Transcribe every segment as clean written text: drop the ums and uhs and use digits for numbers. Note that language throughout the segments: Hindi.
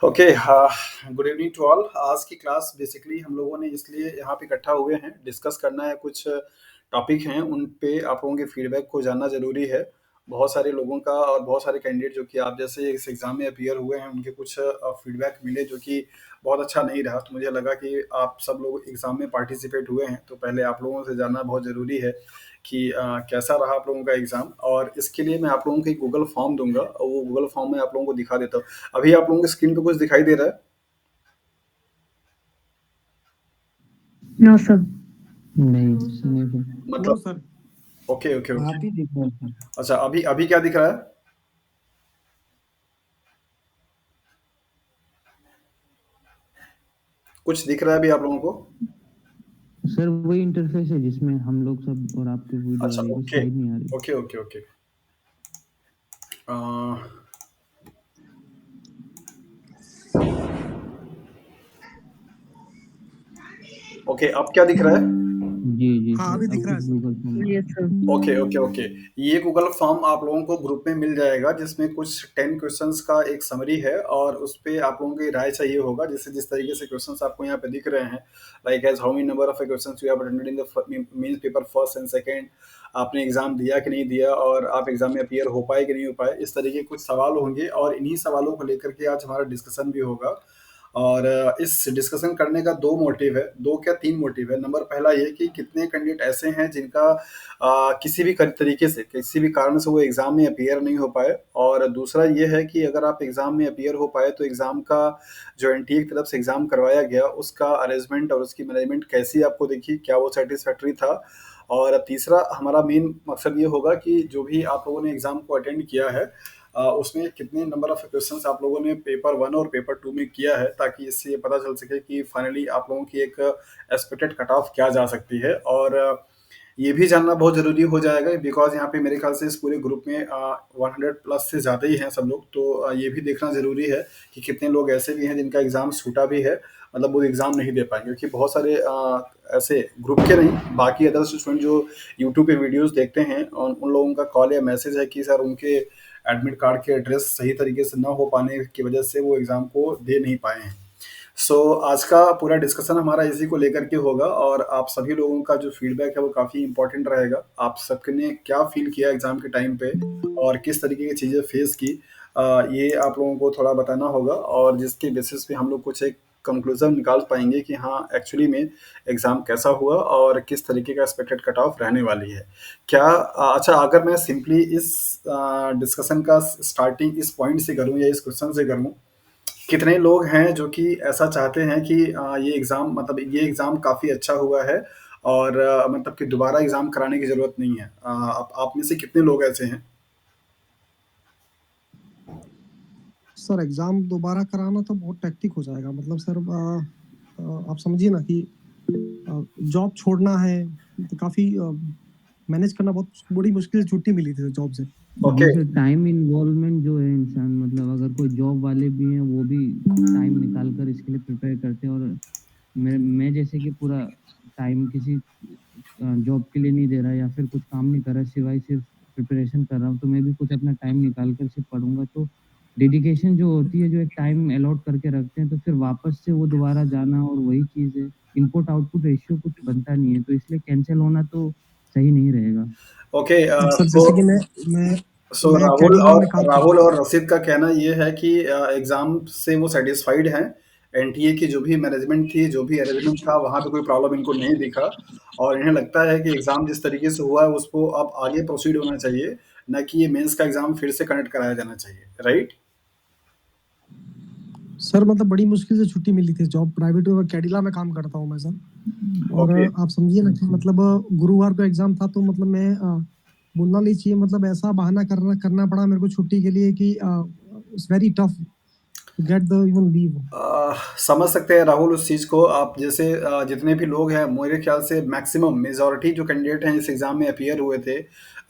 ओके, हाँ, गुड इवनिंग टू ऑल। आज की क्लास बेसिकली हम लोगों ने इसलिए यहाँ पे इकट्ठा हुए हैं, डिस्कस करना है, कुछ टॉपिक हैं, उन पे आप लोगों के फीडबैक को जानना ज़रूरी है। बहुत सारे लोगों का और बहुत सारे कैंडिडेट जो कि आप जैसे इस एग्ज़ाम में अपीयर हुए हैं, उनके कुछ फीडबैक मिले जो कि बहुत अच्छा नहीं रहा। तो मुझे लगा कि आप सब लोग एग्ज़ाम में पार्टिसिपेट हुए हैं, तो पहले आप लोगों से जानना बहुत ज़रूरी है कि कैसा रहा आप लोगों का एग्ज़ाम। और इसके लिए मैं आप लोगों को एक गूगल फॉर्म दूँगा और वो गूगल फॉर्म मैं आप लोगों को दिखा देता हूँ। अभी आप लोगों की स्क्रीन पे कुछ दिखाई दे रहा है? No sir. नहीं, नहीं सर। नो मतलब सर। ओके, ओके, आप ओके। ही दिख रहा है सर। अच्छा, अभी अभी क्या दिख रहा है? कुछ दिख रहा है अभी आप लोगों को? सर वही इंटरफेस है जिसमें हम लोग सब और आपकी वीडियो आ अच्छा, रही है, कुछ ओके। स्लाइड नहीं आ रही। Okay, okay, okay. Uh, okay, अब क्या दिख रहा है? जी हाँ, सर, अभी दिख अब रहा कुछ है सर। गूगल फॉर्म आ यस रहा सर। Okay, okay, okay. ये गूगल फॉर्म आप लोगों को ग्रुप में मिल जाएगा, जिसमें कुछ 10 क्वेश्चंस का एक समरी है और उस पे आप लोगों की राय चाहिए होगा। जैसे जिस तरीके से क्वेश्चंस आपको यहाँ पे दिख रहे हैं, like as how many number of questions you have attended in the mains paper first and second, आपने एग्ज़ाम दिया कि नहीं दिया और आप एग्ज़ाम में अपीयर हो पाए कि नहीं हो पाए। इस तरीके के कुछ सवाल होंगे और इन्हीं सवालों को लेकर के आज हमारा डिस्कशन भी होगा। और इस डिस्कशन करने का 2 मोटिव है, 2 क्या 3 मोटिव है। नंबर पहला ये कि कितने कैंडिडेट ऐसे हैं जिनका किसी भी तरीके से, किसी भी कारण से वो एग्ज़ाम में अपीयर नहीं हो पाए। और दूसरा ये है कि अगर आप एग्ज़ाम में अपीयर हो पाए तो एग्ज़ाम का जो एनटीए की तरफ से एग्ज़ाम करवाया गया, उसका अरेंजमेंट और उसकी मैनेजमेंट कैसी आपको दिखी, क्या वो सेटिस्फैक्टरी था। और तीसरा हमारा मेन मकसद ये होगा कि जो भी आप लोगों ने एग्ज़ाम को अटेंड किया है, उसमें कितने नंबर ऑफ क्वेश्चंस आप लोगों ने पेपर 1 और पेपर 2 में किया है, ताकि इससे ये पता चल सके कि फाइनली आप लोगों की एक एक्सपेक्टेड कट ऑफ क्या जा सकती है। और ये भी जानना बहुत ज़रूरी हो जाएगा बिकॉज़ यहाँ पे मेरे ख्याल से इस पूरे ग्रुप में 100 प्लस से ज़्यादा ही हैं सब लोग। तो ये भी देखना ज़रूरी है कि कितने लोग ऐसे भी हैं जिनका एग्ज़ाम छूटा भी है, मतलब वो एग्ज़ाम नहीं दे पाएँगे। क्योंकि बहुत सारे ऐसे ग्रुप के नहीं, बाकी अदर स्टूडेंट जो यूट्यूब पे वीडियोज़ देखते हैं, उन लोगों का कॉल या मैसेज है कि सर उनके एडमिट कार्ड के एड्रेस सही तरीके से ना हो पाने की वजह से वो एग्ज़ाम को दे नहीं पाए हैं। आज का पूरा डिस्कशन हमारा इसी को लेकर के होगा और आप सभी लोगों का जो फीडबैक है वो काफ़ी इंपॉर्टेंट रहेगा। आप सबने क्या फ़ील किया एग्ज़ाम के टाइम पे और किस तरीके की चीज़ें फ़ेस की, ये आप लोगों को थोड़ा बताना होगा और जिसके बेसिस पे हम लोग कुछ एक कंक्लूज़न निकाल पाएँगे कि हाँ, एक्चुअली में एग्ज़ाम कैसा हुआ और किस तरीके का एक्सपेक्टेड कट ऑफ रहने वाली है। क्या अच्छा, अगर मैं सिंपली इस डिस्कशन का स्टार्टिंग इस पॉइंट से करूँ या इस क्वेश्चन से करूँ, कितने लोग हैं जो कि ऐसा चाहते हैं कि ये एग्ज़ाम, मतलब ये एग्ज़ाम काफ़ी अच्छा हुआ है और मतलब कि दोबारा एग्ज़ाम कराने की ज़रूरत नहीं है। आप में से कितने लोग ऐसे हैं? सर एग्जाम दोबारा कराना तो बहुत टैक्टिक हो जाएगा। मतलब सर आप समझिए ना कि जॉब छोड़ना है तो काफ़ी मैनेज करना बहुत बड़ी मुश्किल से छुट्टी मिली थी जॉब से। ओके। जी सर, टाइम इन्वॉल्वमेंट जो है इंसान, मतलब अगर कोई जॉब वाले भी हैं वो भी टाइम निकाल कर इसके लिए प्रिपेयर करते हैं। और मैं जैसे कि पूरा टाइम किसी जॉब के लिए नहीं दे रहा या फिर कुछ काम नहीं कर रहा, सिवाय सिर्फ प्रिपरेशन कर रहा हूँ, तो मैं भी कुछ अपना टाइम निकाल कर सिर्फ पढ़ूंगा। तो डेडिकेशन जो होती है, जो एक टाइम अलॉट करके रखते हैं, तो फिर वापस से वो दोबारा जाना और वही चीज़ है, इनपुट आउटपुट रेशियो कुछ बनता नहीं है, तो इसलिए कैंसिल होना तो सही नहीं रहेगा। ओके। सर जैसे कि मैं मैं राहुल कैडिला और में काम करता राहुल हूँ। और रशीद का कहना ये है कि एग्ज़ाम से वो सैटिस्फाइड हैं। एनटीए की जो भी मैनेजमेंट थी, जो भी अरेंजमेंट था, वहाँ पे कोई प्रॉब्लम इनको नहीं दिखा और इन्हें लगता है कि एग्ज़ाम जिस तरीके से हुआ है उसको अब आगे प्रोसीड होना चाहिए, ना कि ये मेंस का एग्ज़ाम फिर से कंडक्ट कराया जाना चाहिए, राइट? सर मतलब बड़ी मुश्किल से छुट्टी मिली थी, जॉब प्राइवेट में कैडिला में काम करता हूँ मैं सर। और ओके। आप समझिए ना कि मतलब गुरुवार को एग्जाम था, तो मतलब मैं बोलना नहीं चाहिए, मतलब ऐसा बहाना करना करना पड़ा मेरे को छुट्टी के लिए कि it's very tough to get the even leave. समझ सकते हैं राहुल उस चीज़ को। आप जैसे जितने भी लोग हैं, मेरे ख्याल से मैक्सिमम मेजॉरिटी जो कैंडिडेट हैं इस एग्ज़ाम में अपीयर हुए थे,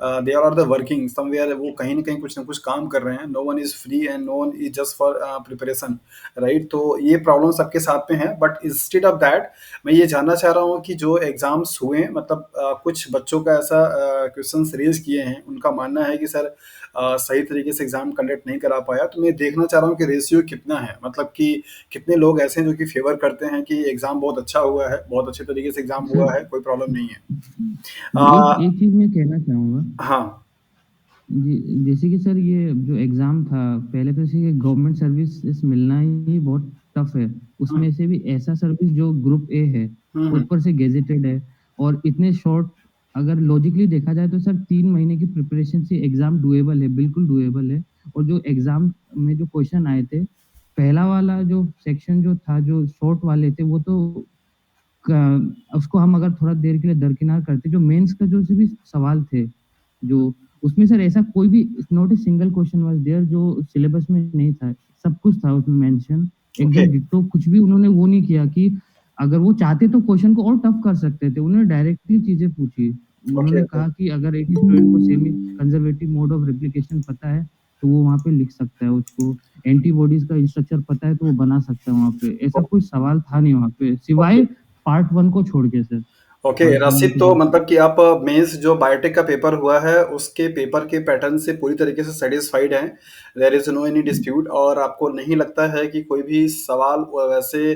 they are the working somewhere, वो कहीं न कहीं कुछ न कुछ काम कर रहे हैं। No one is free and no one is just for preparation, right? तो ये प्रॉब्लम सबके साथ में है, बट इंस्टेड ऑफ दैट मैं ये जानना चाह रहा हूँ कि जो एग्ज़ाम्स हुए, मतलब कुछ बच्चों का ऐसा क्वेश्चंस रेज़ किए हैं, उनका मानना है कि सर सही तरीके से एग्ज़ाम कंडक्ट नहीं करा पाया। तो मैं देखना चाह रहा हूँ कि रेशियो कितना है, मतलब कि कितने लोग ऐसे हैं जो कि फ़ेवर करते हैं कि एग्ज़ाम बहुत अच्छा हुआ है, बहुत अच्छे तरीके से एग्ज़ाम सर हुआ है, कोई प्रॉब्लम नहीं है। एक अ, एक चीज़ मैं कहना चाहूँगा। हाँ, जी, जैसे कि सर ये जो एग्ज़ाम था, पहले तो जैसे ये गवर्नमेंट सर्विसेज़ मिलना ही बहुत टफ़ है। हुँ, उसमें से भी ऐसा सर्विस जो ग्रुप ए है, हुँ, हुँ, ऊपर से गेज़ेटेड है और इतने शॉर्ट, अगर लॉजिकली देखा जाए तो सर 3 महीने की प्रिपरेशन से एग्ज़ाम डूएबल है, बिल्कुल डूएबल है। और जो एग्ज़ाम में जो क्वेश्चन आए थे, पहला वाला जो सेक्शन जो था, जो शॉर्ट वाले थे, वो तो उसको हम अगर थोड़ा देर के लिए दरकिनार करते, जो मेंस का जो से भी सवाल थे, जो उसमें सर ऐसा कोई भी not a single question was there जो सिलेबस में नहीं था। सब कुछ था उसमें मेंशन, ओके, एकदम डिट्टो। कुछ भी उन्होंने वो नहीं किया कि अगर वो चाहते तो क्वेश्चन को और टफ कर सकते थे। उन्होंने डायरेक्टली चीज़ें पूछी। ओके, उन्होंने ओके, कहा कि अगर एक स्टूडेंट को semi conservative mode of replication पता है, तो वो वहाँ पे लिख सकता है उसको। एंटीबॉडीज़ का स्ट्रक्चर पता है, तो वो बना सकता है वहाँ पे। ऐसा ओ कोई सवाल था नहीं वहाँ पे, ओके। सिवाय पार्ट 1 को छोड़ के सर। ओके, पार्ट 1 में राशिद, तो तो बिल्कुल मतलब कि आप मेंस जो बायोटेक का पेपर हुआ है, उसके पेपर के पैटर्न से पूरी तरीके से सैटिस्फाइड हैं। There is no any dispute, और आपको नहीं लगता है कि कोई भी सवाल वैसे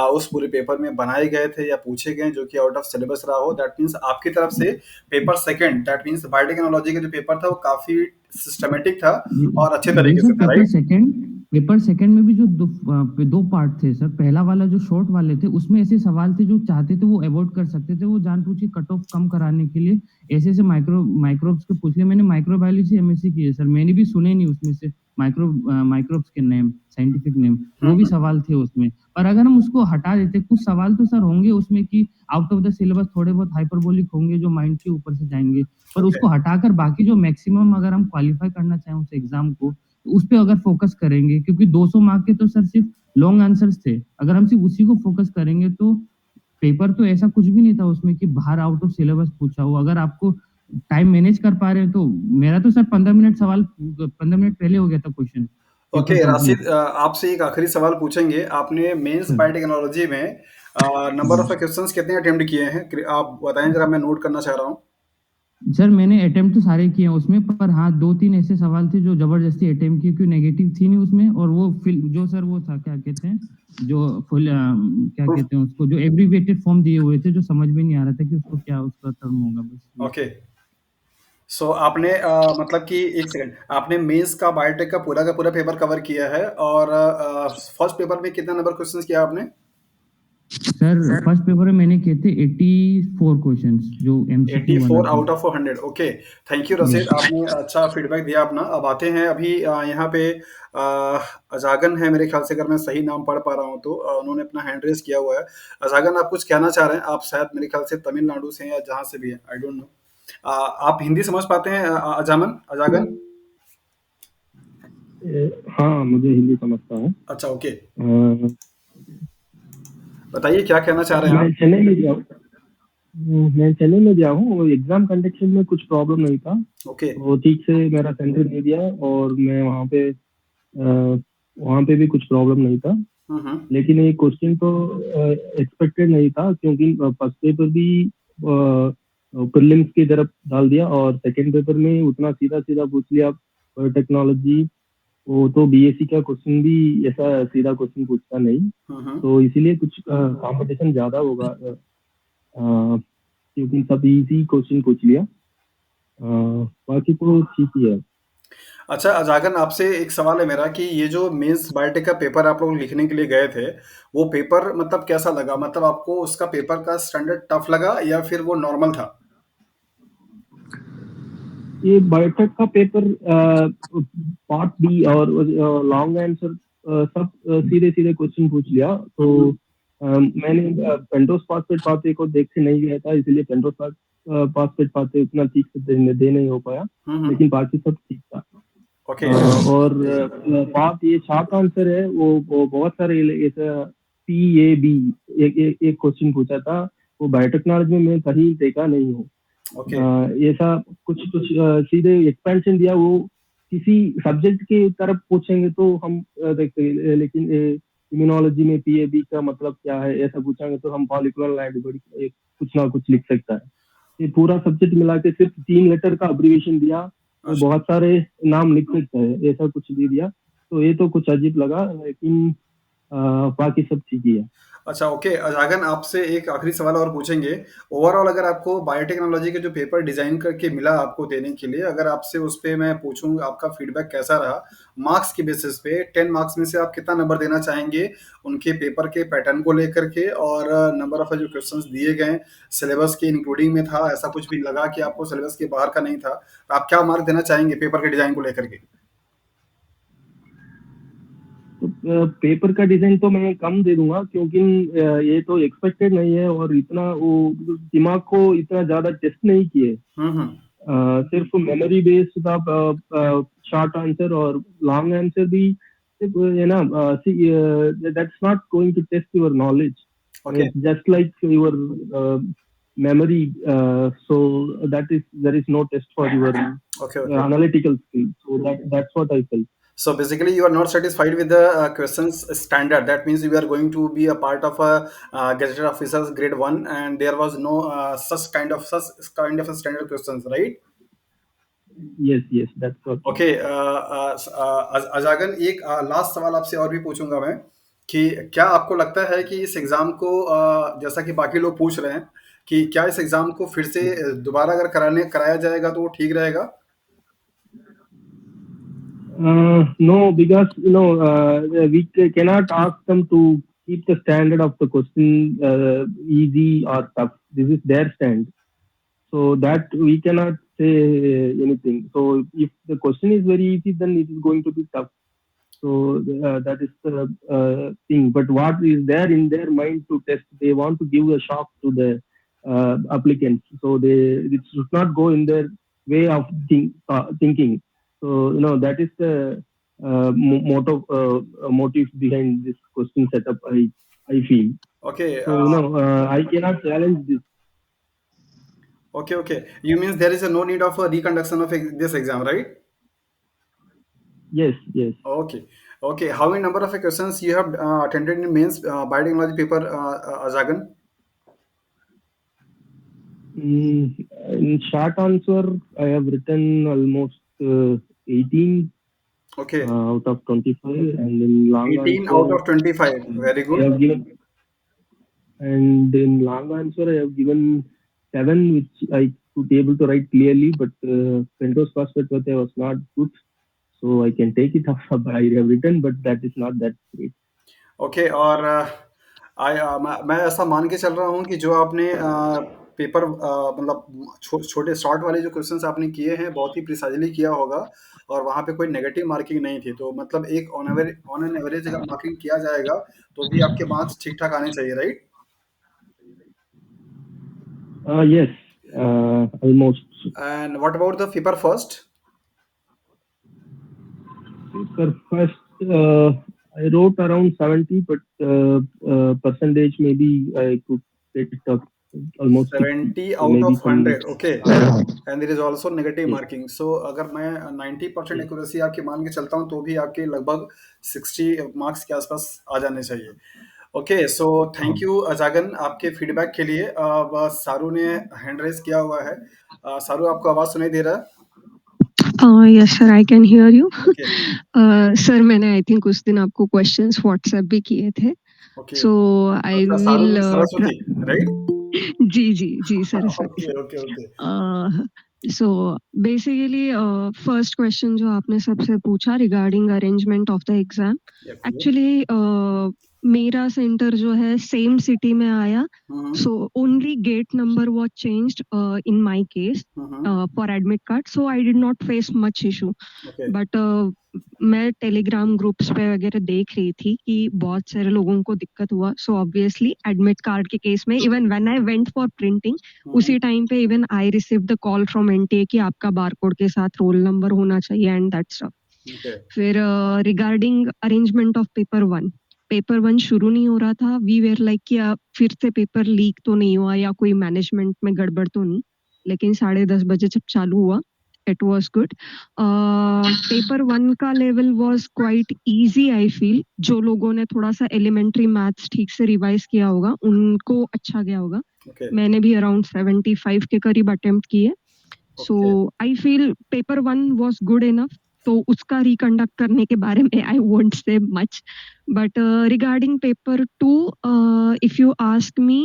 उस पूरे पेपर में बनाए गए थे या पूछे गए जो कि आउट ऑफ सिलेबस रहा हो? दैट मीन्स आपकी तरफ से paper second, that means biotechnology का जो पेपर था वो काफ़ी सिस्टमैटिक था जी, और अच्छे जी तरीके सर। से था, राइट? पेपर सेकंड में भी जो 2 पार्ट थे सर, पहला वाला जो शॉर्ट वाले थे, उसमें ऐसे सवाल थे जो चाहते थे वो अवॉइड कर सकते थे। वो जानबूझ के कट ऑफ कम कराने के लिए ऐसे-ऐसे माइक्रोब्स के पूछ लिए। मैंने माइक्रोबायोलॉजी एमएससी की है सर, मैंने भी सुने नहीं उसमें से माइक्रोब्स के नेम, साइंटिफिक नेम, हुँ, वो भी हुँ। सवाल थे उसमें। पर अगर हम उसको हटा देते, कुछ सवाल तो सर होंगे उसमें कि आउट ऑफ द सिलेबस, थोड़े बहुत हाइपरबोलिक होंगे जो माइंड के ऊपर से जाएँगे। पर ओके, उसको हटाकर बाकी जो मैक्सिमम, अगर हम क्वालीफाई करना चाहें उस एग्ज़ाम को, तो उस पे अगर फ़ोकस करेंगे, क्योंकि 200 मार्क के तो सर सिर्फ़ लॉन्ग आंसर्स थे। अगर हम सिर्फ़ उसी को फ़ोकस करेंगे तो पेपर तो ऐसा कुछ भी नहीं था उसमें कि बाहर आउट ऑफ सिलेबस पूछा हो। अगर आपको टाइम मैनेज कर पा रहे हैं तो मेरा तो सर 15 मिनट सवाल, 15 मिनट पहले हो गया था question, paper okay complete. Rashid, आपसे एक आखिरी सवाल पूछेंगे। आपने मेंस सर बायोटेक्नोलॉजी में नंबर ऑफ क्वेश्चंस कितने अटेम्प्ट किए हैं? आप बताएँ ज़रा, मैं नोट करना चाह रहा हूँ। सर मैंने अटेम्प्ट तो सारे किए हैं उसमें, पर हाँ 2-3 ऐसे सवाल थे जो ज़बरदस्ती अटेम्प्ट किए, क्योंकि नेगेटिव थी नहीं उसमें। और वो फिल जो सर वो था, क्या कहते हैं, जो क्या प्रूफ, कहते हैं उसको, जो एब्रिविएटेड फॉर्म दिए हुए थे, जो समझ में नहीं आ रहा था कि उसको क्या उसका टर्म होगा, बस ये ओके। सब। सो आपने मतलब कि 1 सेकंड, आपने मेंस का पूरा पेपर कवर किया है और फर्स्ट पेपर में कितना नंबर क्वेश्चंस किया आपने? सर फर्स्ट पेपर में मैंने किए थे 84 क्वेश्चंस, जो एमसीक्यू वाला 84 था। Out of 100, okay. Thank you Rashid, yes. आपने अच्छा फीडबैक दिया अपना। अब आते हैं अभी यहाँ पे अजागन है मेरे ख्याल से, अगर मैं सही नाम पढ़ पा रहा हूँ तो। उन्होंने अपना हैंड रेज़ किया हुआ है। अजागन, आप कुछ कहना चाह रहे हैं? आप शायद मेरे ख्याल से तमिलनाडु से हैं या जहाँ से भी हैं, आई डोंट नो। आप हिंदी समझ पाते हैं अजागन? हाँ, मुझे हिंदी समझता हूँ। अच्छा, ओके। अ, बताइए क्या कहना चाह रहे हैं मैं आप? चेन्नई में गया हूँ। मैं चेन्नई में गया हूँ, एग्ज़ाम कंडक्शन में कुछ प्रॉब्लम नहीं था। ओके। वो ठीक से मेरा सेंटर दे दिया और मैं वहाँ पे भी कुछ प्रॉब्लम नहीं था। हुँ, हुँ। लेकिन एक क्वेश्चन तो एक्सपेक्टेड नहीं था, क्योंकि फर्स्ट पेपर भी प्रीलिम्स की तरफ डाल दिया और सेकंड पेपर में उतना सीधा-सीधा पूछ लिया टेक्नोलॉजी। वो तो बीएससी का क्वेश्चन भी ऐसा सीधा क्वेश्चन पूछता नहीं। हुँ, हुँ। तो इसीलिए कुछ कंपटीशन ज़्यादा होगा, क्योंकि सब इजी क्वेश्चन पूछ लिया। बाकी तो ठीक ही है। अच्छा अजागन, आपसे एक सवाल है मेरा कि ये जो मेंस बायोटेक का पेपर आप लोग लिखने के लिए गए थे, वो पेपर मतलब कैसा लगा? मतलब आपको उसका पेपर का स्टैंडर्ड टफ लगा या फिर वो नॉर्मल था? ये बायोटेक का पेपर पार्ट बी और लॉन्ग आंसर सब सीधे-सीधे क्वेश्चन पूछ लिया। तो हुँ, हुँ। मैंने पेंटोस फास्फेट पाथवे को देख के नहीं गया था, इसलिए पेंटोस फास्फेट पाथवे उतना ठीक से दे नहीं हो पाया, हुँ, हुँ। लेकिन बाकी सब ठीक था। ओके। और बात ये शॉर्ट आंसर है, वो बहुत सारे ऐसा पीएबी एक क्वेश्चन पूछा था। वो बायोटेक्नोलॉजी में मैं कहीं देखा नहीं हूँ। ओके। ऐसा कुछ कुछ सीधे एक्सपेंशन दिया, वो किसी सब्जेक्ट की तरफ पूछेंगे तो हम देखते हैं, लेकिन इम्यूनोलॉजी में पीएबी का मतलब क्या है ऐसा पूछेंगे तो हम मॉलिक्यूलर एंटीबॉडी कुछ ना कुछ लिख सकता है। ये पूरा सब्जेक्ट मिला के सिर्फ 3 लेटर का अब्रिविएशन दिया, वो अच्छा। बहुत सारे नाम लिख सकता है, ऐसा कुछ दे दिया। तो ये तो कुछ अजीब लगा, लेकिन बाकी सब ठीक ही है। अच्छा, ओके। अजागन, आपसे एक आखिरी सवाल और पूछेंगे। ओवरऑल अगर आपको बायोटेक्नोलॉजी के जो पेपर डिजाइन करके मिला आपको देने के लिए, अगर आपसे उस पे मैं पूछूं आपका फीडबैक कैसा रहा, मार्क्स की बेसिस पे 10 मार्क्स में से आप कितना नंबर देना चाहेंगे उनके पेपर के पैटर्न को लेकर के, और नंबर ऑफ जो क्वेश्चंस दिए गए सिलेबस के इंक्लूडिंग में था, ऐसा कुछ भी लगा कि आपको सिलेबस के बाहर का नहीं था, तो आप क्या मार्क देना चाहेंगे पेपर के डिजाइन को लेकर के? तो पेपर का डिजाइन तो मैं कम दे दूंगा, क्योंकि ये तो एक्सपेक्टेड नहीं है, और इतना वो दिमाग को इतना ज्यादा टेस्ट नहीं किए। हम्म। सिर्फ मेमोरी बेस्ड था, शॉर्ट आंसर और लॉन्ग आंसर भी सिर्फ है ना। That's not going to test your knowledge, okay it's just like your memory. So that is, there is no test for your okay okay. analytical skill. So that's what I felt. So basically, you are not satisfied with the questions standard. That means you are going to be a part of a gazetted officers grade one, and there was no such kind of a standard questions, right? Yes, that's what. Okay. Azhagan, एक लास्ट सवाल आपसे और भी पूछूंगा मैं कि क्या आपको लगता है कि इस एग्जाम को, जैसा कि बाकी लोग पूछ रहे हैं, कि क्या इस एग्जाम को फिर से दोबारा अगर कराया जाएगा तो वो ठीक रहेगा? No, because we cannot ask them to keep the standard of the question easy or tough. This is their stand, so that we cannot say anything. So if the question is very easy, then it is going to be tough. So that is the thing. But what is there in their mind to test? They want to give a shock to the applicants. So it should not go in their way of thinking. So that is the motive behind this question setup. I feel. Okay. So I cannot challenge this. Okay. You means there is no need of a reconduction of this exam, right? Yes. Okay. How many number of questions you have attended in mains biotechnology paper, Azagan? In short answer, I have written almost 18 Okay. out of 25, and in long 18 answer, out of 25. Very I good. have given, and in long answer, I have given 7, which I could able to write clearly, but Pentos Phosphate was not good, so I can take it off. I have written, but that is not that great. Okay. और मैं ऐसा मान के चल रहा हूँ कि जो आपने पेपर मतलब छोटे शॉर्ट वाले जो क्वेश्चंस आपने किए हैं बहुत ही प्रिसाइजली किया होगा, और वहाँ पे कोई नेगेटिव मार्किंग नहीं थी, तो मतलब एक ऑन एन एवरेज अगर मार्किंग किया जाएगा तो भी आपके मार्क्स ठीक ठाक आने चाहिए, right? Yes, almost. And what about the paper first? Paper first, I wrote around 70, but percentage maybe I could get it up almost 60. 70 So out maybe of some. 100, okay. And there is also negative Yes, marking, so अगर मैं 90% yes. एक्यूरेसी आपकी मान के चलता हूँ तो भी आपके लगभग 60 मार्क्स के आसपास आ जाने चाहिए। ओके, सो थैंक यू अजागन आपके फीडबैक के लिए। अब सारू ने हैंड रेज किया हुआ है। सारू, आपको आवाज सुनाई दे रहा है? Yes sir, I can hear you. Okay sir, मैंने आई थिंक उस दिन आपको क्वेश्चंस व्हाट्सएप भी किए थे, ओके। सो आई अच्छा, Saru will mean Saraswati, right? जी Saraswati okay sir. Okay okay. So basically first question जो आपने सबसे पूछा regarding arrangement of the exam, actually मेरा सेंटर जो है सेम सिटी में आया, so only gate number was changed in my case for admit card, so I did not face much issue. Okay But मैं टेलीग्राम ग्रुप्स पे वगैरह देख रही थी कि बहुत सारे लोगों को दिक्कत हुआ, सो ऑब्वियसली एडमिट कार्ड के केस में even when I went for printing, उसी टाइम पे even I receive the call from NTA कि आपका बारकोड के साथ रोल नंबर होना चाहिए एंड दैट स्टफ। ओके फिर regarding arrangement of paper one शुरू नहीं हो रहा था, वी वेर लाइक कि फिर से पेपर लीक तो नहीं हुआ या कोई मैनेजमेंट में गड़बड़ तो नहीं, लेकिन 10:30 बजे जब चालू हुआ it was good. Paper one का level was quite easy I feel, जो लोगों ने थोड़ा सा एलिमेंट्री मैथ्स ठीक से रिवाइज किया होगा उनको अच्छा गया होगा। ओके मैंने भी अराउंड 75 के करीब अटेम्प्ट किए, so okay. I feel paper 1 was good enough, तो उसका रिकंडक्ट करने के बारे में आई वोंट से much, but regarding paper 2, if you ask me,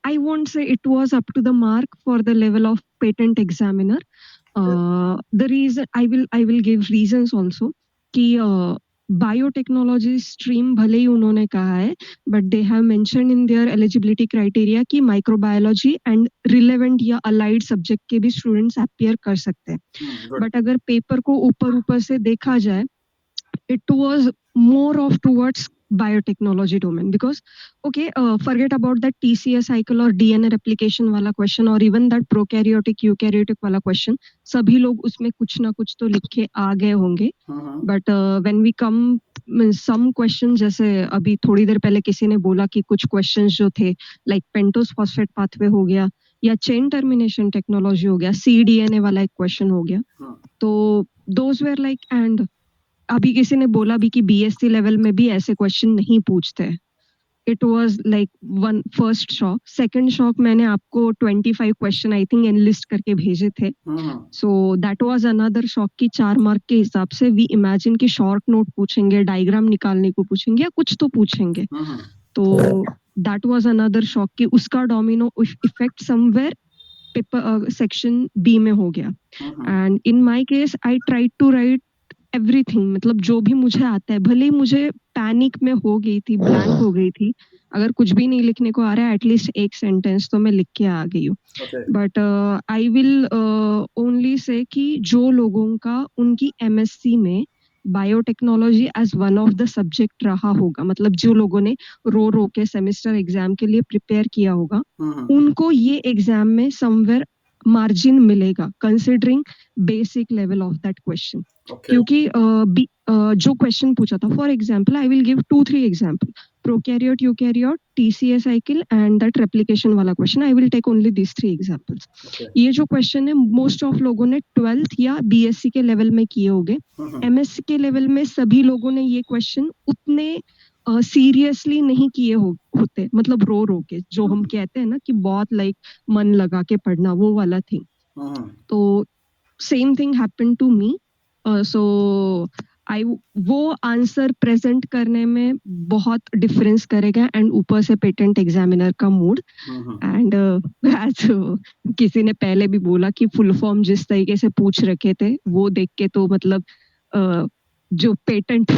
I won't say it was up to the mark for the level of patent examiner. The reason I will give reasons also कि बायोटेक्नोलॉजी स्ट्रीम भले ही उन्होंने कहा है, but they have mention in their eligibility criteria कि माइक्रोबायोलॉजी एंड रिलेवेंट या अलाइड सब्जेक्ट के भी स्टूडेंट्स अपियर कर सकते हैं. गुड। बट अगर पेपर को ऊपर से देखा जाए, it was more of towards biotechnology domain, because okay, forget about that TCA cycle or DNA replication वाला question or even that prokaryotic eukaryotic वाला question, सभी लोग उसमें कुछ ना कुछ तो लिख के आ गए होंगे. But when we come some question, जैसे अभी थोड़ी देर पहले किसी ने बोला कि कुछ क्वेश्चंस जो थे लाइक पेंटोस फॉस्फेट पाथवे हो गया या चेन टर्मिनेशन टेक्नोलॉजी हो गया, cDNA वाला एक क्वेश्चन हो गया, तो दोज वेर लाइक, एंड अभी किसी ने बोला भी कि बीएससी लेवल में भी ऐसे क्वेश्चन नहीं पूछते. It was like one first shock. Second shock, मैंने आपको 25 क्वेश्चन आई थिंक एनलिस्ट करके भेजे थे, so that was another shock कि 4 मार्क के हिसाब से वी इमेजिन कि शॉर्ट नोट पूछेंगे, डायग्राम निकालने को पूछेंगे या कुछ तो पूछेंगे. तो दैट वाज अनदर शॉक कि उसका domino effect somewhere paper section B में हो गया. And in my case I tried to write everything, मतलब जो भी मुझे आता है, भले ही मुझे पैनिक में हो गई थी, ब्लैंक हो गई थी, अगर कुछ भी नहीं लिखने को आ रहा है एटलीस्ट एक सेंटेंस तो मैं लिख के आ गई हूँ. But I will only say कि जो लोगों का उनकी एमएससी में biotechnology as one of the subject रहा होगा, मतलब जो लोगों ने रो के सेमेस्टर एग्जाम के लिए प्रिपेयर किया होगा, उनको ये एग्जाम में समवेयर मार्जिन मिलेगा considering basic level of that question. क्योंकि जो क्वेश्चन पूछा था, for example I will give 2-3 example, prokaryote, eukaryote, TCA cycle and that replication वाला question. I will take only this 3 examples. ये जो क्वेश्चन है मोस्ट ऑफ लोगों ने 12th या बीएससी के लेवल में किए होंगे. एमएससी के लेवल में सभी लोगों ने ये क्वेश्चन उतने सीरियसली नहीं किए होते, मतलब रो के, जो हम कहते हैं ना कि बहुत लाइक मन लगा के पढ़ना, वो वाला थिंग. तो same thing happen to me. So I वो आंसर प्रेजेंट करने में बहुत डिफरेंस करेगा, एंड ऊपर से पेटेंट एग्जामिनर का मूड. एंड एज किसी ने पहले भी बोला कि फुल फॉर्म जिस तरीके से पूछ रखे थे वो देख के तो मतलब जो पेटेंट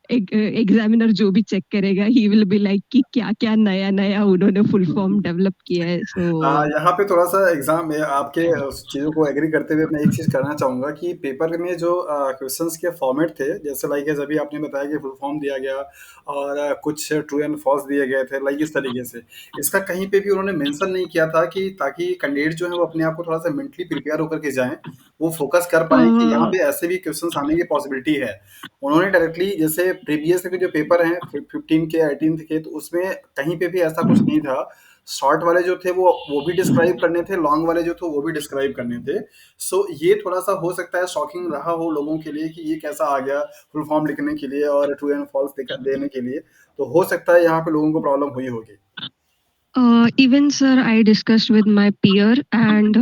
एग्जामिनर जो भी चेक करेगा ही विल बी लाइक कि क्या क्या नया नया उन्होंने फुल फॉर्म डेवलप किया है. सो यहाँ पे थोड़ा सा एग्जाम में आपके चीज़ों को एग्री करते हुए मैं एक चीज़ करना चाहूँगा कि पेपर में जो क्वेश्चंस के फॉर्मेट थे, जैसे लाइक अभी आपने बताया कि फुल फॉर्म दिया गया और कुछ ट्रू एंड फॉल्स दिए गए थे, लाइक इस तरीके से. इसका कहीं पे भी उन्होंने मेंशन नहीं किया था कि ताकि कैंडिडेट जो है वो अपने आप को थोड़ा सा मेंटली प्रिपेयर होकर के जाएं, वो फोकस कर पाए कि यहाँ पे ऐसे भी क्वेश्चंस आने की पॉसिबिलिटी है. उन्होंने डायरेक्टली, जैसे प्रीवियस के जो पेपर हैं 15 के 18 के, तो उसमें कहीं पे भी ऐसा कुछ नहीं था. शॉर्ट वाले जो थे वो भी डिस्क्राइब करने थे, लॉन्ग वाले जो थे वो भी डिस्क्राइब करने थे. सो ये थोड़ा सा हो सकता है शॉकिंग रहा हो लोगों के लिए कि ये कैसा आ गया फुल फॉर्म लिखने के लिए और ट्रू एंड फॉल्स देने के लिए. तो हो सकता है यहाँ पे लोगों को प्रॉब्लम हुई होगी. Even sir I discussed with my peer, and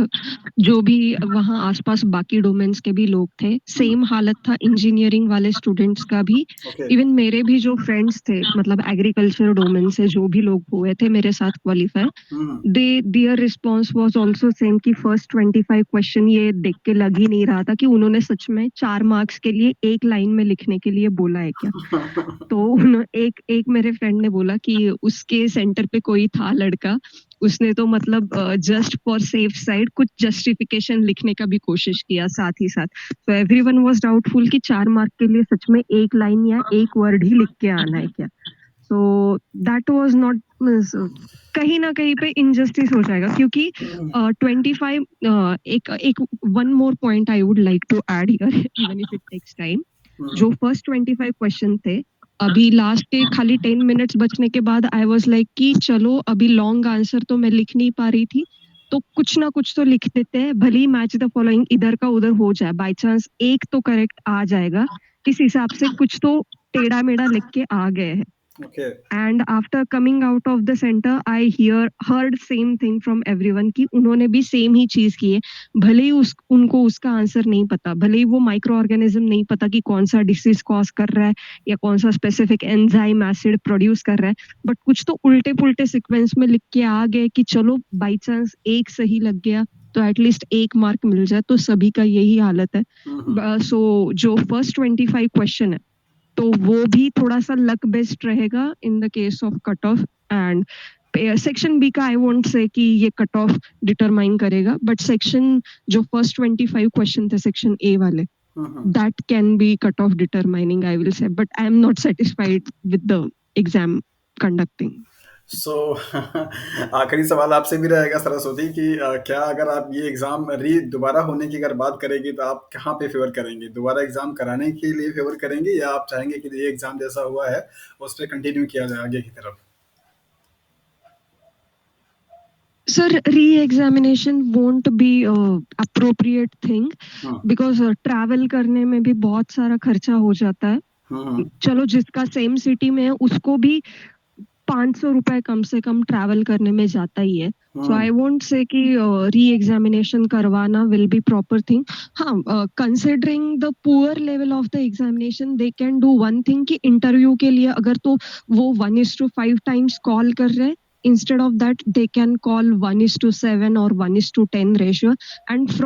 जो भी वहाँ आसपास बाकी डोमेन्स के भी लोग थे, सेम हालत था इंजीनियरिंग वाले स्टूडेंट्स का भी. इवन मेरे भी जो फ्रेंड्स थे, मतलब एग्रीकल्चर डोमेन से जो भी लोग हुए थे मेरे साथ qualify, there response was also same कि फर्स्ट 25 क्वेश्चन ये देख के लग ही नहीं रहा था कि उन्होंने सच में 4 मार्क्स के लिए एक लाइन में लिखने के लिए बोला है क्या. तो एक मेरे फ्रेंड ने बोला कि उसके सेंटर पे कोई था लड़का, उसने तो मतलब जस्ट फॉर सेफ साइड कुछ जस्टिफिकेशन लिखने का भी कोशिश किया साथ ही साथ. तो एवरीवन वाज डाउटफुल कि 4 मार्क के लिए सच में एक लाइन या एक वर्ड ही लिख के आना है क्या. सो दैट वाज नॉट, कहीं ना कहीं पे इनजस्टिस हो जाएगा, क्योंकि 25 एक one more point I would like to add here, even if it takes time. जो फर्स्ट 25 क्वेश्चन थे, अभी लास्ट के खाली 10 मिनट्स बचने के बाद आई वाज लाइक कि चलो अभी लॉन्ग आंसर तो मैं लिख नहीं पा रही थी, तो कुछ ना कुछ तो लिख देते हैं, भले ही मैच द फॉलोइंग इधर का उधर हो जाए, बाय चांस एक तो करेक्ट आ जाएगा. इस हिसाब से कुछ तो टेढ़ा मेढ़ा लिख के आ गए हैं. Okay. And after coming out of the centre I heard same thing from everyone कि उन्होंने भी सेम ही चीज की है। भले ही उनको उसका आंसर नहीं पता, भले ही वो माइक्रो ऑर्गेनिज्म नहीं पता कि कौन सा डिसीज कॉज कर रहा है या कौन सा स्पेसिफिक एंजाइम एसिड प्रोड्यूस कर रहा है, बट कुछ तो उल्टे पुल्टे सीक्वेंस में लिख के आ गए कि चलो बाई चांस एक सही लग गया तो एटलीस्ट 1 मार्क मिल जाए। तो सभी का यही हालत है। सो जो फर्स्ट 25 क्वेश्चन है तो वो भी थोड़ा सा लक बेस्ड रहेगा in the case of cut off. And section B का आई वोंट से कि ये कट ऑफ डिटरमाइन करेगा, बट सेक्शन जो फर्स्ट 25 क्वेश्चन थे सेक्शन ए वाले, that can be cut off determining I will say, but I am not satisfied with the exam conducting. So आखिरी सवाल आपसे भी रहेगा सरस्वती कि क्या अगर आप ये एग्ज़ाम दोबारा होने की अगर बात करेंगी तो आप कहाँ पे फेवर करेंगे? दोबारा एग्ज़ाम कराने के लिए फेवर करेंगे या आप चाहेंगे कि ये एग्ज़ाम जैसा हुआ है उस पे कंटिन्यू किया जाए आगे की तरफ? Sir, re-examination won't be appropriate thing because travel करने में भी बहुत सारा खर्चा हो जाता है। चलो जिसका सेम सिटी में है उसको भी 500 रुपए कम से कम ट्रैवल करने में जाता ही है। सो आई वोंट से कि री एग्जामिनेशन करवाना विल बी प्रॉपर थिंग। हाँ, considering the poor level of the examination they can do one thing कि इंटरव्यू के लिए अगर तो वो 1:5 टाइम्स कॉल कर रहे हैं, instead of that they can call 1:7 or 1:10 ratio, and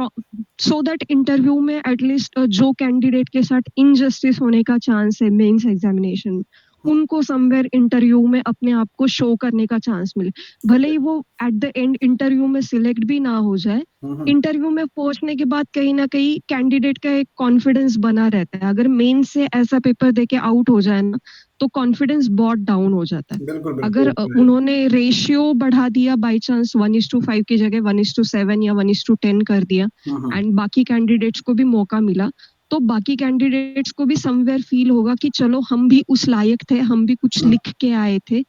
so that interview में एटलीस्ट जो कैंडिडेट के साथ इनजस्टिस होने का चांस है मेंस एग्जामिनेशन, उनको समवेयर इंटरव्यू में अपने आप को शो करने का चांस मिले। भले ही वो एट द एंड इंटरव्यू में सिलेक्ट भी ना हो जाए, इंटरव्यू में पहुंचने के बाद कहीं ना कहीं कैंडिडेट का एक कॉन्फिडेंस बना रहता है। अगर मेन से ऐसा पेपर देके आउट हो जाए ना तो कॉन्फिडेंस बहुत डाउन हो जाता है। बिल्कुल, अगर बिल्कुल। उन्होंने रेशियो बढ़ा दिया बाई चांस 1:5 की जगह 1:7 या 1:10 कर दिया एंड बाकी कैंडिडेट्स को भी मौका मिला, तो बाकी कैंडिडेट्स को भी समवेयर फील होगा कि चलो हम भी उस लायक थे, हम भी कुछ लिख के आए थे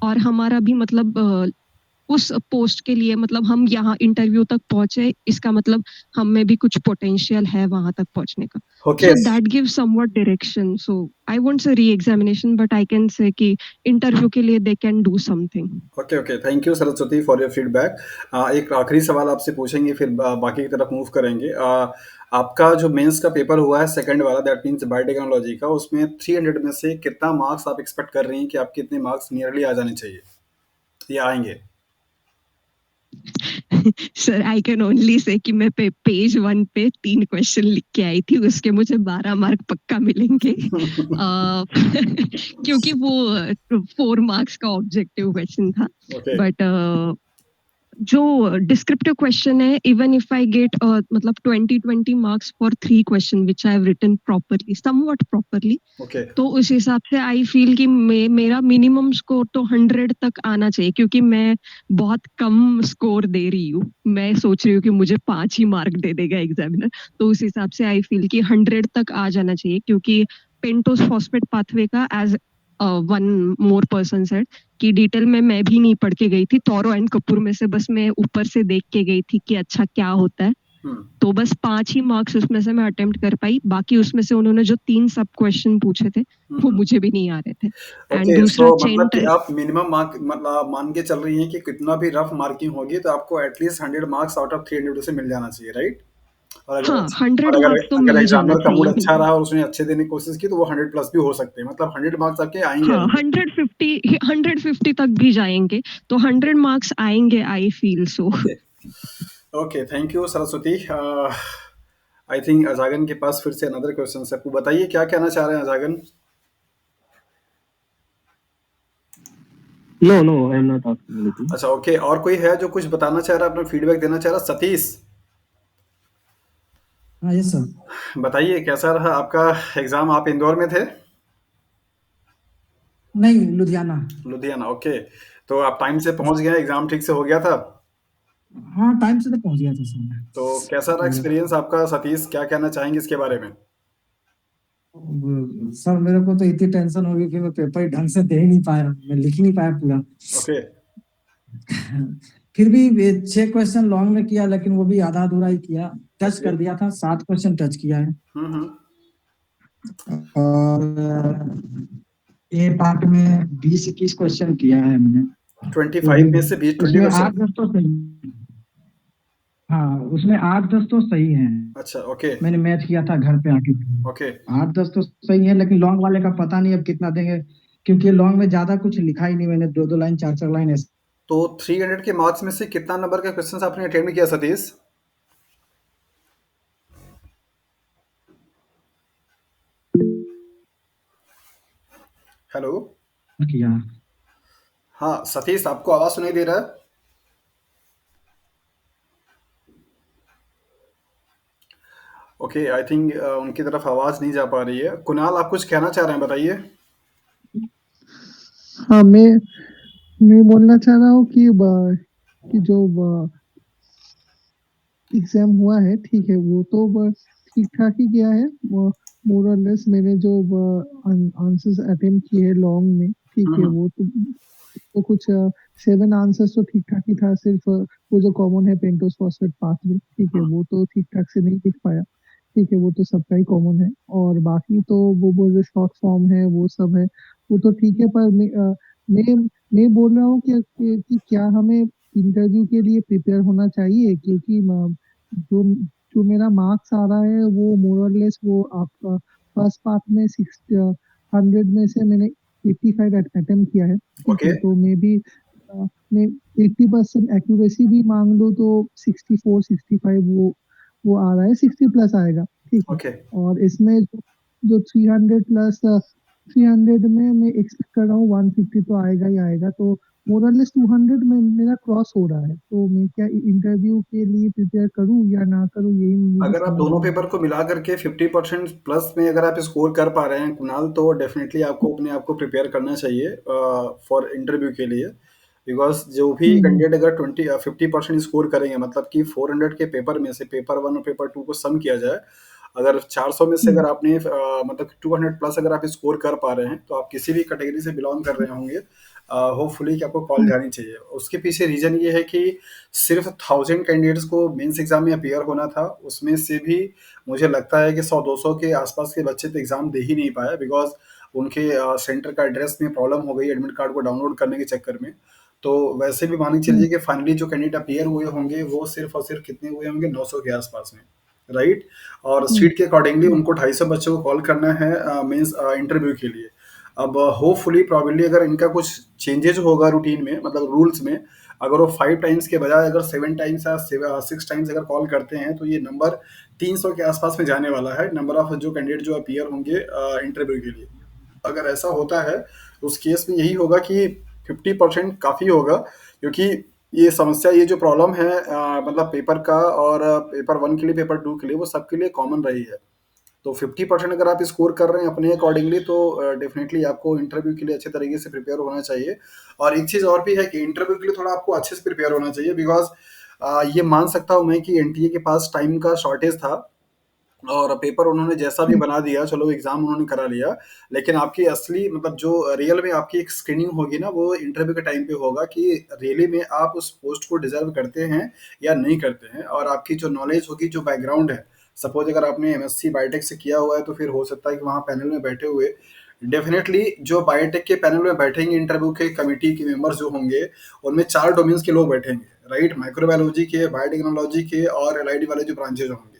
और हमारा भी मतलब उस पोस्ट के लिए मतलब हम यहाँ इंटरव्यू तक पहुंचे, इसका मतलब हम में भी कुछ पोटेंशियल है वहां तक पहुंचने का। Okay. So that gives somewhat direction. So I won't say re-examination, but I can say कि इंटरव्यू के लिए they can do something. Okay, thank you Saraswati for your feedback. एक आखिरी सवाल आपसे पूछेंगे फिर बाकी की तरफ मूव करेंगे। आपका जो मेंस का पेपर हुआ है सेकंड वाला, दैट मींस बायोटेक्नोलॉजी का, उसमें 300 में से कितना मार्क्स आप एक्सपेक्ट कर रही हैं कि आपके इतने मार्क्स नियरली आ जाने चाहिए या आएंगे? Sir I can only say कि मैं पेज 1 पे 3 क्वेश्चन लिख के आई थी, उसके मुझे 12 मार्क पक्का मिलेंगे। क्योंकि वो 4 मार्क्स का ऑब्जेक्टिव क्वेश्चन था। बट जो डिस्क्रिप्टिव क्वेश्चन है, इवन इफ आई गेट मतलब 20 marks for 3 question which I have written properly, somewhat properly, तो उस हिसाब से आई फील कि मेरा मिनिमम स्कोर तो 100 तक आना चाहिए, क्योंकि मैं बहुत कम स्कोर दे रही हूँ। मैं सोच रही हूँ कि मुझे 5 ही मार्क दे देगा एग्जामिनर, तो उस हिसाब से आई फील कि 100 तक आ जाना चाहिए। क्योंकि पेंटोस फॉस्फेट पाथवे का as one more person said कि डिटेल में मैं भी नहीं पढ़ के गई थी, थॉरो एंड कपूर में से बस मैं ऊपर से देख के गई थी कि अच्छा क्या होता है। तो बस 5 ही मार्क्स उसमें से मैं अटेम्प्ट कर पाई, बाकी उसमें से उन्होंने जो 3 सब क्वेश्चन पूछे थे वो मुझे भी नहीं आ रहे थे। एंड दूसरा मतलब कि आप मिनिमम मार्क मतलब मान के चल रही हैं कि कितना भी रफ मार्किंग होगी तो आपको एटलीस्ट 100 मार्क्स आउट ऑफ 300 से मिल जाना चाहिए, राइट? और हाँ, 100 मार्क्स तो मिल जाना एग्जामिनर का मूड चाहिए। अच्छा रहा और उसने अच्छे देने की कोशिश की तो वो 100 प्लस भी हो सकते हैं, मतलब 100 मार्क्स आपके आएंगे। हाँ, 150 तक भी जाएंगे तो 100 मार्क्स आएंगे, I feel so. Okay, thank you Saraswati. I think Azhagan के पास फिर से अनदर क्वेश्चन है, आपको बताइए क्या कहना चाह रहे हैं Azhagan? No I am not asking anything. अच्छा, ओके, और कोई है जो कुछ बताना चाह रहा है, अपना फीडबैक देना चाह रहा है? सतीश, हाँ यस सर। बताइए कैसा रहा आपका एग्जाम? आप इंदौर में थे? नहीं, लुधियाना। लुधियाना, ओके। तो आप टाइम से पहुंच गए, एग्जाम ठीक से हो गया था? हाँ, टाइम से तो पहुंच गया था सर मैं। तो कैसा रहा एक्सपीरियंस आपका सतीश, क्या कहना चाहेंगे इसके बारे में? सर मेरे को तो इतनी टेंशन हो गई कि मैं पेपर ढंग से दे ही नहीं पाया, मैं लिख नहीं पाया पूरा। ओके। फिर भी 6 क्वेश्चन लॉन्ग में किया, लेकिन वो भी आधा अधूरा ही किया, टच कर दिया था, 7 क्वेश्चन टच किया है। और ए पार्ट में 20-21 क्वेश्चन किया है मैंने। 25 में से 20 20 उसमें क्वेश्चन। 8-10 तो सही, हाँ उसमें 8-10 तो सही है। अच्छा, ओके मैंने मैच किया था घर पे आके। ओके। 8-10 तो सही है, लेकिन लॉन्ग वाले का पता नहीं अब कितना देंगे, क्योंकि लॉन्ग में ज्यादा कुछ लिखा ही नहीं मैंने, 2-2 लाइन 4-4 लाइन ऐसे। तो 300 के मार्क्स में से कितना नंबर का क्वेश्चन आपने अटेम्प्ट किया सतीश? हेलो। किया। हाँ सतीश, आपको आवाज सुनाई दे रहा है? ओके, आई थिंक उनकी तरफ आवाज नहीं जा पा रही है। कुणाल, आप कुछ कहना चाह रहे हैं, बताइए। हाँ, मैं बोलना चाह रहा हूँ कि जो एग्जाम हुआ है, ठीक है, वो तो ठीक ठाक ही गया है। मोर और लेस मैंने जो आंसर्स अटेम्प्ट किए हैं लॉन्ग में, ठीक है, हम्म। वो कुछ 7 आंसर्स तो ठीक ठाक ही था। सिर्फ वो जो कॉमन है पेंटोस फॉस्फेट पाथवे, ठीक है, हम्म। वो तो ठीक ठाक से नहीं लिख पाया। ठीक है, वो तो सबका ही कॉमन है। और बाकी तो वो जो शॉर्ट फॉर्म है वो सब है, वो तो ठीक है। पर मैं मैं बोल रहा हूँ कि क्या हमें इंटरव्यू के लिए प्रिपेयर होना चाहिए, क्योंकि जो जो मेरा मार्क्स आ रहा है वो मोर और लेस वो आपका फर्स्ट पार्ट में 100 में से मैंने 85 अटेम्प्ट किया है, ठीक ओके है। तो मैं 80% एक्यूरेसी भी मांग लो तो 64-65 वो आ रहा है, 60 प्लस आएगा, ठीक है। ओके। और इसमें जो 300 प्लस 300 में मैं एक्सपेक्ट कर रहा हूँ 150 तो आएगा ही आएगा। तो मोरलेस 200 में मेरा क्रॉस हो रहा है। तो मैं क्या इंटरव्यू के लिए प्रिपेयर करूँ या ना करूँ, यही मुझे अगर आप समझ दोनों नहीं आ पेपर रहा। को मिला करके 50% प्लस में अगर आप स्कोर कर पा रहे हैं कुणाल, तो डेफिनेटली आपको अपने आप को प्रिपेयर करना चाहिए फॉर इंटरव्यू के लिए। बिकॉज जो भी हम्म कैंडिडेट अगर 50% स्कोर करेंगे, मतलब कि 400 के पेपर में से पेपर 1 और पेपर 2 को सम किया जाए, अगर 400 में से हम्म अगर आपने मतलब 200 प्लस अगर आप स्कोर कर पा रहे हैं, तो आप किसी भी कैटेगरी से बिलोंग कर रहे होंगे, होपफुली कि आपको कॉल हम्म जानी चाहिए। उसके पीछे रीजन ये है कि सिर्फ 1000 कैंडिडेट्स को मेंस एग्जाम में अपीयर होना था। उसमें से भी मुझे लगता है कि 100-200 के आसपास के बच्चे तो एग्जाम दे ही नहीं पाए, बिकॉज उनके सेंटर का एड्रेस में प्रॉब्लम हो गई एडमिट कार्ड को डाउनलोड करने के चक्कर में। तो वैसे भी मान के हम्म चलिए कि फाइनली जो कैंडिडेट अपीयर हुए होंगे वो सिर्फ और सिर्फ कितने हुए होंगे, 900 के आसपास में, राइट। और हम्म सीट के अकॉर्डिंगली हम्म उनको 250 बच्चों को कॉल करना है मीन्स इंटरव्यू के लिए। अब होपफुली प्रॉबेबली अगर इनका कुछ चेंजेस होगा रूटीन में, मतलब रूल्स में, अगर वो 5 टाइम्स के बजाय अगर 7 टाइम्स या 6 टाइम्स अगर कॉल करते हैं, तो ये नंबर 300 के आसपास में जाने वाला है, नंबर ऑफ जो कैंडिडेट जो अपीयर होंगे इंटरव्यू के लिए। अगर ऐसा होता है तो उस केस में यही होगा कि 50% काफ़ी होगा, क्योंकि ये समस्या, ये जो प्रॉब्लम है मतलब पेपर का और पेपर 1 के लिए पेपर 2 के लिए, वो सबके लिए कॉमन रही है। तो 50% अगर आप स्कोर कर रहे हैं अपने अकॉर्डिंगली, तो डेफिनेटली आपको इंटरव्यू के लिए अच्छे तरीके से प्रिपेयर होना चाहिए। और एक चीज़ और भी है कि इंटरव्यू के लिए थोड़ा आपको अच्छे से प्रिपेयर होना चाहिए, बिकॉज ये मान सकता हूँ मैं कि एनटीए के पास टाइम का शॉर्टेज था, और पेपर उन्होंने जैसा भी हम्म बना दिया, चलो एग्जाम उन्होंने करा लिया, लेकिन आपकी असली मतलब जो रियल में आपकी एक स्क्रीनिंग होगी ना, वो इंटरव्यू के टाइम पे होगा कि रियली में आप उस पोस्ट को डिजर्व करते हैं या नहीं करते हैं। और आपकी जो नॉलेज होगी, जो बैकग्राउंड है, सपोज अगर आपने एमएससी बायोटेक से किया हुआ है, तो फिर हो सकता है कि वहाँ पैनल में बैठे हुए डेफिनेटली जो बायोटेक के पैनल में बैठेंगे इंटरव्यू के कमिटी के मेंबर्स जो होंगे, उनमें 4 डोमेन्स के लोग बैठेंगे, राइट, माइक्रोबायोलॉजी के, बायोटेक्नोलॉजी के और एलआईडी वाले जो ब्रांचेज होंगे।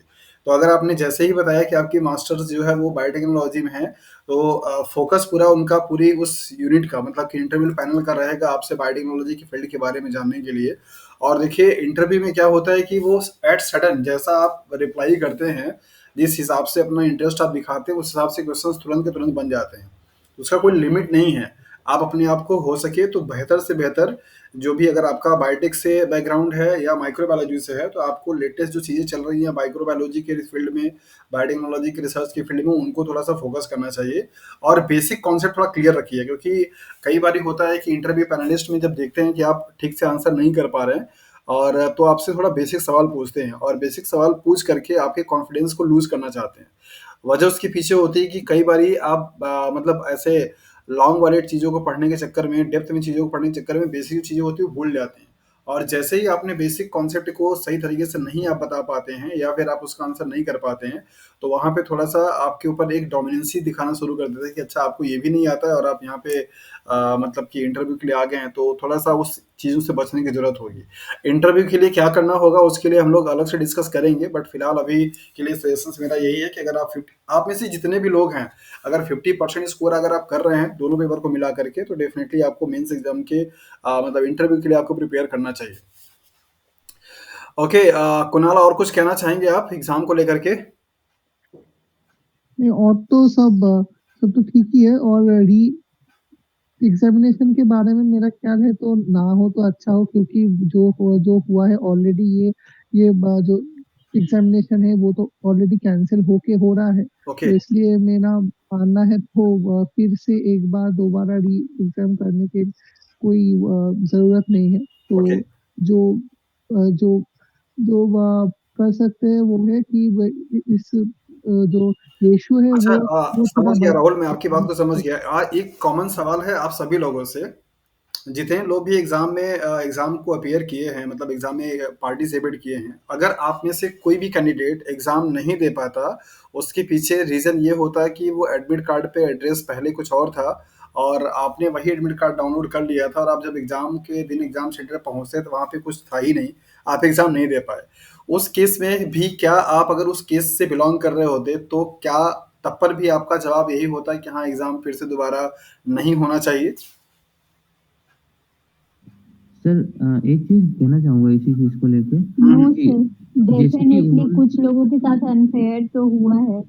तो अगर आपने जैसे ही बताया कि आपकी मास्टर्स जो है वो बायोटेक्नोलॉजी में है, तो फोकस पूरा उनका पूरी उस यूनिट का, मतलब कि इंटरव्यू पैनल का रहेगा आपसे बायोटेक्नोलॉजी की फील्ड के बारे में जानने के लिए। और देखिए इंटरव्यू में क्या होता है कि वो एट सडन जैसा आप रिप्लाई करते हैं, जिस हिसाब से अपना इंटरेस्ट आप दिखाते हैं, उस हिसाब से क्वेश्चन तुरंत के तुरंत बन जाते हैं। उसका कोई लिमिट नहीं है। आप अपने आप को हो सके तो बेहतर से बेहतर, जो भी अगर आपका बायोटेक से बैकग्राउंड है या माइक्रोबायोलॉजी से है, तो आपको लेटेस्ट जो चीज़ें चल रही हैं माइक्रोबायोलॉजी के फील्ड में, बायोटेक्नोलॉजी की रिसर्च की फील्ड में, उनको थोड़ा सा फोकस करना चाहिए। और बेसिक कॉन्सेप्ट थोड़ा क्लियर रखिए, क्योंकि कई बार होता है कि इंटरव्यू पैनलिस्ट में जब देखते हैं कि आप ठीक से आंसर नहीं कर पा रहे हैं, और तो आपसे थोड़ा बेसिक सवाल पूछते हैं, और बेसिक सवाल पूछ करके आपके कॉन्फिडेंस को लूज करना चाहते हैं। वजह उसके पीछे होती है कि कई बारी आप मतलब ऐसे लॉन्ग वाले चीज़ों को पढ़ने के चक्कर में, डेप्थ में चीज़ों को पढ़ने के चक्कर में बेसिक चीज़ें होती है वो भूल जाते हैं। और जैसे ही आपने बेसिक कॉन्सेप्ट को सही तरीके से नहीं आप बता पाते हैं या फिर आप उसका आंसर नहीं कर पाते हैं, तो वहाँ पे थोड़ा-सा आपके ऊपर एक डोमिनेंसी दिखाना शुरू कर देता है कि अच्छा आपको ये भी नहीं आता है और आप यहाँ पे मतलब कि इंटरव्यू के लिए आ गए हैं, तो थोड़ा-सा उस चीज़ों से बचने की ज़रूरत होगी। इंटरव्यू के लिए क्या करना होगा उसके लिए हम लोग अलग से डिस्कस करेंगे, बट फिलहाल अभी के लिए सजेशंस मेरा यही है कि अगर आप में से जितने भी लोग हैं, अगर 50% स्कोर अगर आप कर रहे हैं दोनों पेपर को मिला करके, तो डेफिनेटली आपको मेंस एग्जाम के मतलब इंटरव्यू के लिए आपको प्रिपेयर करना चाहिए। ओके, कुणाल और कुछ कहना चाहेंगे आप एग्जाम को लेकर के? नहीं, और तो सब तो ठीक ही है। और री एग्जामिनेशन के बारे में मेरा ख्याल है तो ना हो तो अच्छा हो, क्योंकि जो हुआ है ऑलरेडी, जो एग्जामिनेशन है वो तो ऑलरेडी कैंसिल होके हो रहा है। ओके, तो इसलिए मेरा मानना है तो फिर से एक बार दोबारा री एग्जाम करने की कोई जरूरत नहीं है। तो ओके। जो जो जो कर सकते हैं वो है कि इस जो रेशियो है अच्छा, वो थोड़ा समझ गया राहुल, मैं आपकी बात को समझ बढ़ा। गया। एक कॉमन सवाल है आप सभी लोगों से, जितने लोग भी एग्जाम में एग्जाम को अपीयर किए हैं, मतलब एग्जाम में पार्टिसिपेट किए हैं, अगर आप में से कोई भी कैंडिडेट एग्जाम नहीं दे पाता, उसके पीछे रीजन ये होता है कि वो एडमिट कार्ड पे एड्रेस पहले कुछ और था और आपने वही एडमिट कार्ड डाउनलोड कर लिया था और आप जब एग्जाम के दिन एग्जाम सेंटर पहुंचे तो वहाँ पे कुछ था ही नहीं, आप एग्जाम नहीं दे पाए। उस केस में भी क्या आप अगर उस केस से बिलोंग कर रहे होते तो क्या तब पर भी आपका जवाब यही होता है कि हाँ एग्जाम फिर से दोबारा नहीं होना चाहिए? सर एक चीज़ कहना चाहूँगा इसी चीज़ को लेके हम्म। नो कि सर, जैसे कि डेफिनेटली उन्होंने कुछ लोगों के साथ अनफेयर तो हुआ है।